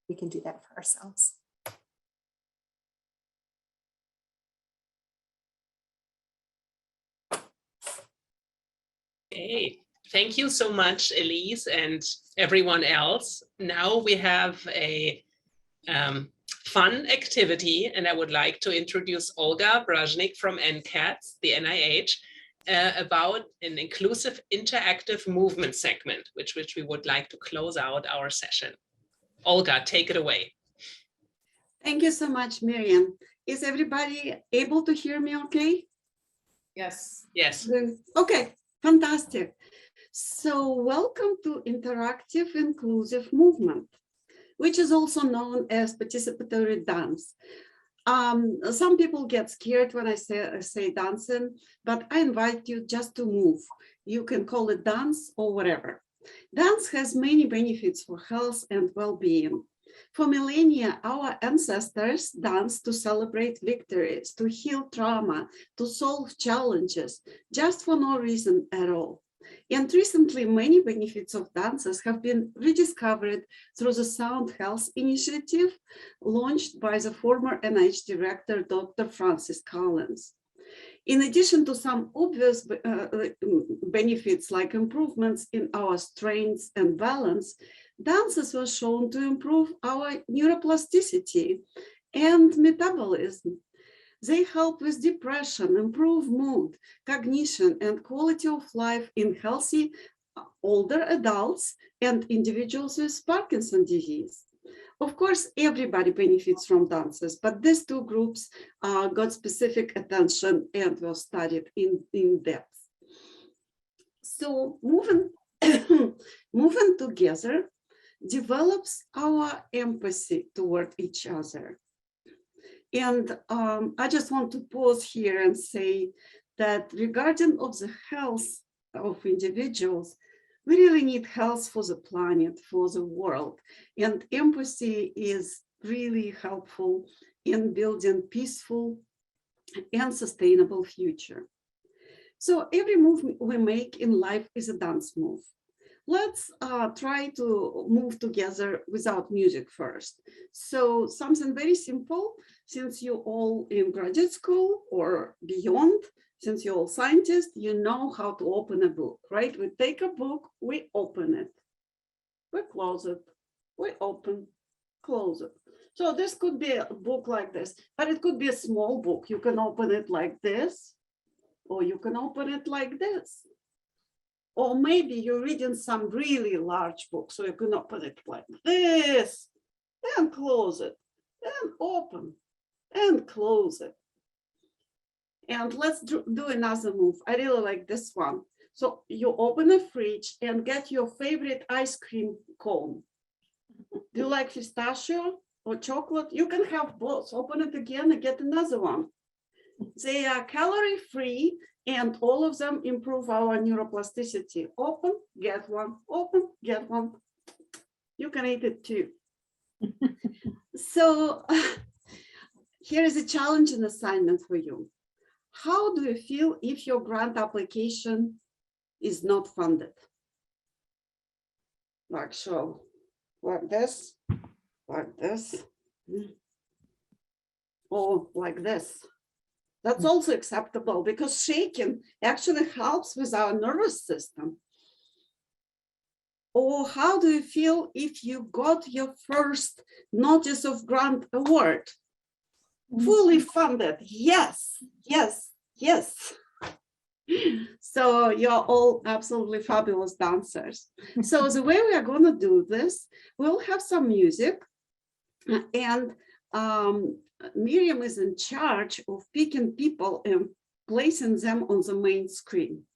we can do that for ourselves. Okay, thank you so much, Elyse, and everyone else. Now we have a fun activity, and I would like to introduce Olga Brazhnik from NCATS, the NIH, about an inclusive interactive movement segment, which we would like to close out our session. Olga, take it away. Thank you so much, Miriam. Is everybody able to hear me okay? Yes. Yes. Okay, fantastic. So welcome to interactive inclusive movement, which is also known as participatory dance. Some people get scared when I say dancing, but I invite you just to move. You can call it dance or whatever. Dance has many benefits for health and well-being. For millennia, our ancestors danced to celebrate victories, to heal trauma, to solve challenges, just for no reason at all. And recently, many benefits of dances have been rediscovered through the Sound Health Initiative launched by the former NIH director, Dr. Francis Collins. In addition to some obvious benefits like improvements in our strength and balance, dances were shown to improve our neuroplasticity and metabolism. They help with depression, improve mood, cognition, and quality of life in healthy older adults and individuals with Parkinson's disease. Of course, everybody benefits from dances, but these two groups got specific attention and were studied in depth. So moving together develops our empathy toward each other. And I just want to pause here and say that regarding of the health of individuals, we really need health for the planet, for the world. And empathy is really helpful in building peaceful and sustainable future. So every move we make in life is a dance move. let's try to move together without music first. So something very simple, since you all in graduate school or beyond, since you're all scientists, you know how to open a book, right? We take a book, we open it, we close it, we open, close it. So this could be a book like this, but it could be a small book. You can open it like this, or you can open it like this. Or maybe you're reading some really large book, so you can open it like this, and close it, and open, and close it. And let's do another move. I really like this one. So you open a fridge and get your favorite ice cream cone. Do you like pistachio or chocolate? You can have both. Open it again and get another one. They are calorie free and all of them improve our neuroplasticity. Open, get one, open, get one. You can eat it too. So here is a challenging assignment for you. How do you feel if your grant application is not funded? Like so, like this, or like this. That's also acceptable because shaking actually helps with our nervous system. Or how do you feel if you got your first notice of grant award? Fully funded, yes, yes, yes. So you're all absolutely fabulous dancers. So the way we are going to do this, we'll have some music, and Miriam is in charge of picking people and placing them on the main screen.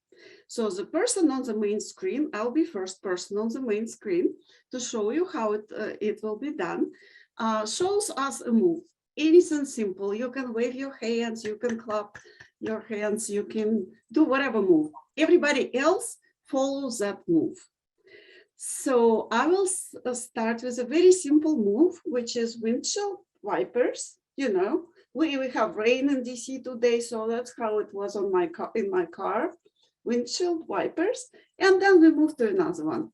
So the person on the main screen, I'll be first person on the main screen to show you how it will be done, shows us a move. Anything simple. You can wave your hands, you can clap your hands, you can do whatever move. Everybody else follows that move. So I will start with a very simple move, which is windshield wipers. You know, we have rain in DC today, so that's how it was on my car, in my car, windshield wipers. And then we move to another one.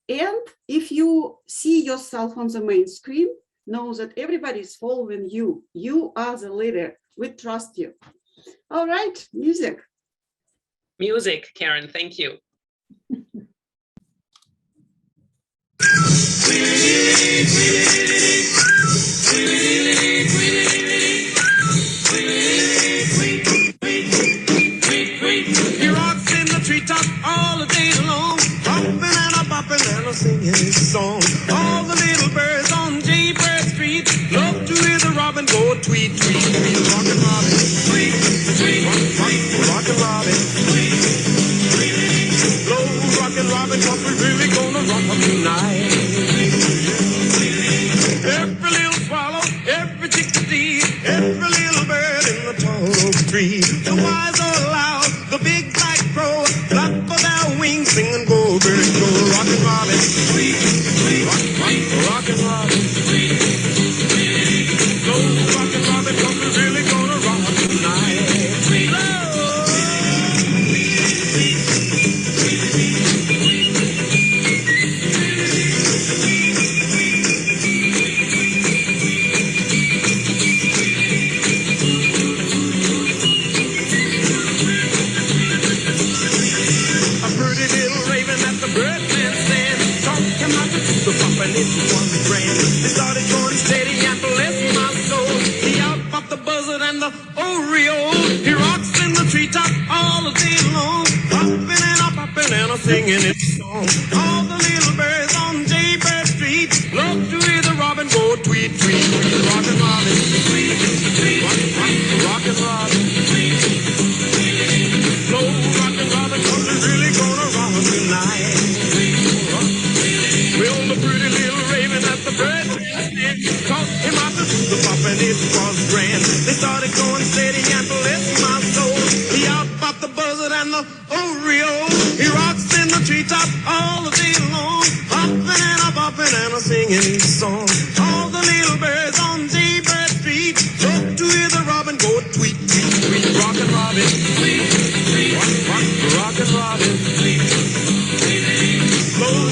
And if you see yourself on the main screen, know that everybody is following you. You are the leader. We trust you. All right, music. Music, Karen, thank you. He rocks in the treetop all the day long, hopping and a bopping and a singing his song. All the little birds on Jaybird Street love to hear the robin go tweet, tweet, tweet. Rockin' Robin, tweet, tweet, rockin' Robin, tweet, tweet. Blow rockin' Robin, 'cause we're really gonna rock 'em tonight. Every little swallow, every chickadee, every little bird in the tall oak tree. The wise or loud, the big black crow, flap of their wings, sing and go, bird, go. Rockin' Robin, tweet, tweet, rockin' Robin, tweet, tweet. Go rockin' Robin, 'cause we're really gonna rock 'em tonight. And it was grand. They started going steady and bless my soul. He out popped the buzzard and the Oreo. He rocks in the treetop all the day long, hopping and a popping and a singing its song. All the little birds on Jaybird Street love to hear the robin go tweet, tweet, tweet. Rockin' Robin, tweet, tweet, rockin' Robin, tweet, tweet. Slow rockin' Robin, 'cause we're really gonna rock 'em tonight. Well, the pretty little raven at the bird taught him how to do the pop, and it was grand. They started going steady and bless my soul. He out popped the buzzard and the Oreo. He rocks in the treetop all the day long, hopping and a bopping and a singing his song. All the little birds on Jaybird Street love to hear the robin go tweet, tweet, tweet. Rockin' Robin, tweet, tweet, rockin' Robin, tweet, tweet. Slow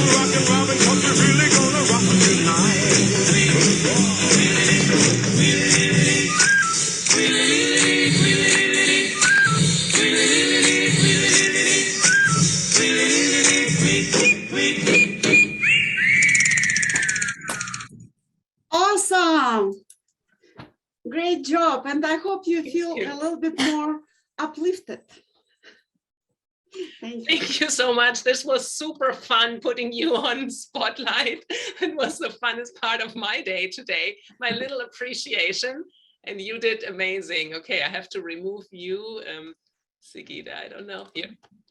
you feel a little bit more uplifted. Thank you. Thank you so much. This was super fun putting you on spotlight. It was the funnest part of my day today, my little appreciation. And you did amazing. Okay, I have to remove you. Sigita, I don't know. Here.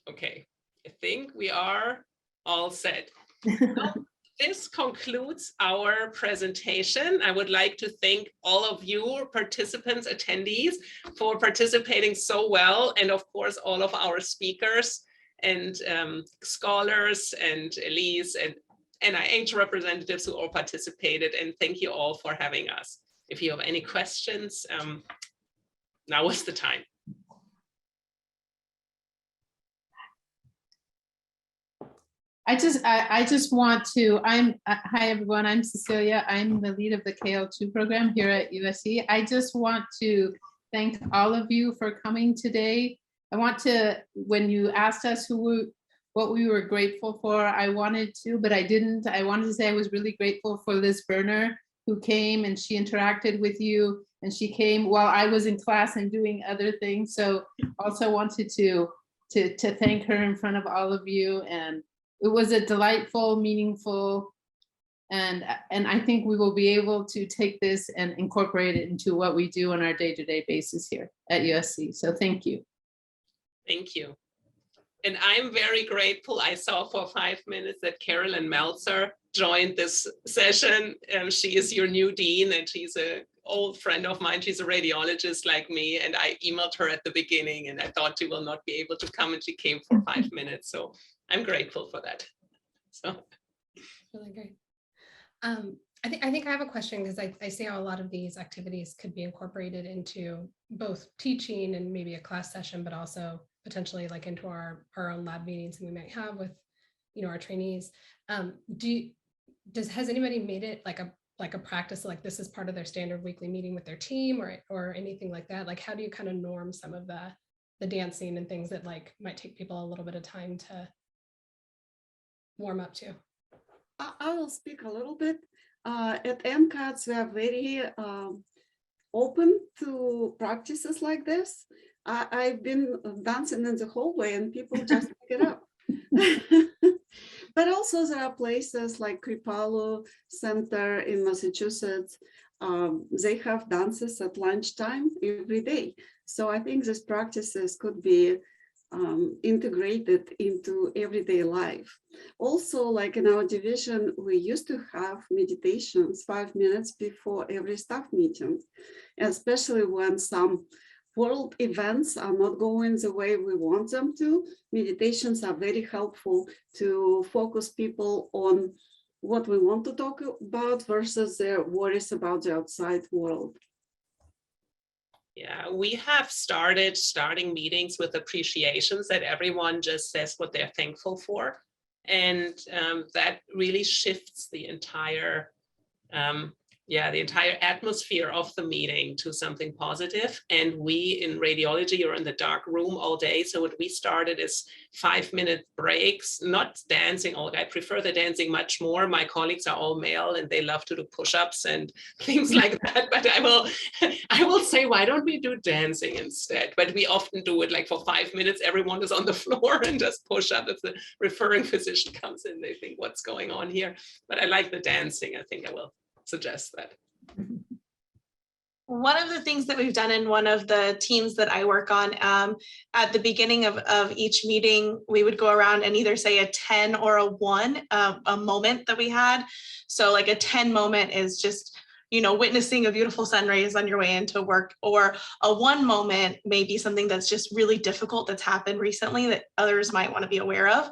Okay, I think we are all set. Well, this concludes our presentation. I would like to thank all of you participants, attendees, for participating so well, and of course, all of our speakers and scholars and Elyse and NIH representatives who all participated, and thank you all for having us. If you have any questions, now is the time. I just want to, hi everyone, I'm Cecilia. I'm the lead of the KL2 program here at USC. I just want to thank all of you for coming today. I want to, when you asked us what we were grateful for, I wanted to, but I didn't. I wanted to say I was really grateful for Liz Berner, who came and she interacted with you, and she came while I was in class and doing other things. So also wanted to thank her in front of all of you. And it was a delightful, meaningful, and I think we will be able to take this and incorporate it into what we do on our day-to-day basis here at USC. So thank you. Thank you. And I'm very grateful. I saw for 5 minutes that Carolyn Meltzer joined this session. She is your new dean, and she's an old friend of mine. She's a radiologist like me, and I emailed her at the beginning, and I thought she will not be able to come, and she came for 5 minutes. So I'm grateful for that. So really great. I think I have a question, because I see how a lot of these activities could be incorporated into both teaching and maybe a class session, but also potentially like into our own lab meetings that we might have with, our trainees. Has anybody made it like a practice, like this is part of their standard weekly meeting with their team, or anything like that? Like, how do you kind of norm some of the dancing and things that like might take people a little bit of time to warm up to? I will speak a little bit. At MCATS, we are very open to practices like this. I've been dancing in the hallway and people just pick it up. But also there are places like Kripalu Center in Massachusetts. They have dances at lunchtime every day. So I think these practices could be integrated into everyday life. Also, like in our division, we used to have meditations 5 minutes before every staff meeting, especially when some world events are not going the way we want them to. Meditations are very helpful to focus people on what we want to talk about versus their worries about the outside world. Yeah, we have starting meetings with appreciations that everyone just says what they're thankful for. And that really shifts the entire atmosphere of the meeting to something positive. And we in radiology are in the dark room all day. So what we started is 5-minute breaks, not dancing. I prefer the dancing much more. My colleagues are all male and they love to do push-ups and things like that. But I will say, why don't we do dancing instead? But we often do it like for 5 minutes, everyone is on the floor and just push up. If the referring physician comes in, they think, what's going on here? But I like the dancing. I think I will suggest that. One of the things that we've done in one of the teams that I work on, at the beginning of each meeting, we would go around and either say a 10 or a 1, a moment that we had. So like a 10 moment is just, witnessing a beautiful sun rays on your way into work, or a 1 moment may be something that's just really difficult that's happened recently that others might want to be aware of.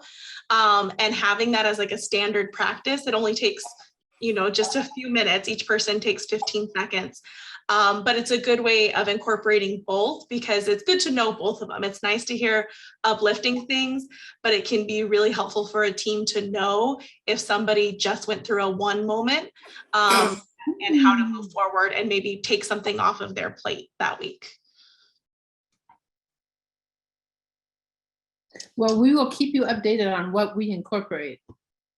And having that as like a standard practice, it only takes just a few minutes. Each person takes 15 seconds. But it's a good way of incorporating both, because it's good to know both of them. It's nice to hear uplifting things, but it can be really helpful for a team to know if somebody just went through a 1 moment and how to move forward and maybe take something off of their plate that week. Well, we will keep you updated on what we incorporate.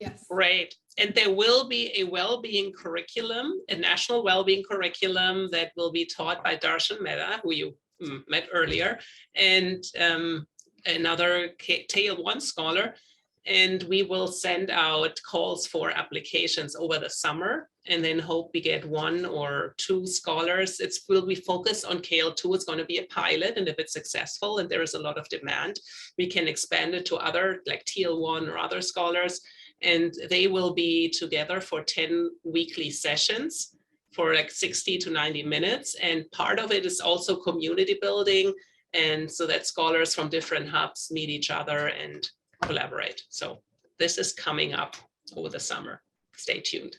Yes. Right. And there will be a well-being curriculum, a national well-being curriculum that will be taught by Darshan Mehta, who you met earlier, and another Tail 1 scholar. And we will send out calls for applications over the summer, and then hope we get 1 or 2 scholars. It will be focused on KL2. It's going to be a pilot, and if it's successful and there is a lot of demand, we can expand it to other like TL1 or other scholars, and they will be together for 10 weekly sessions for like 60 to 90 minutes. And part of it is also community building, and so that scholars from different hubs meet each other and collaborate. So this is coming up over the summer. Stay tuned.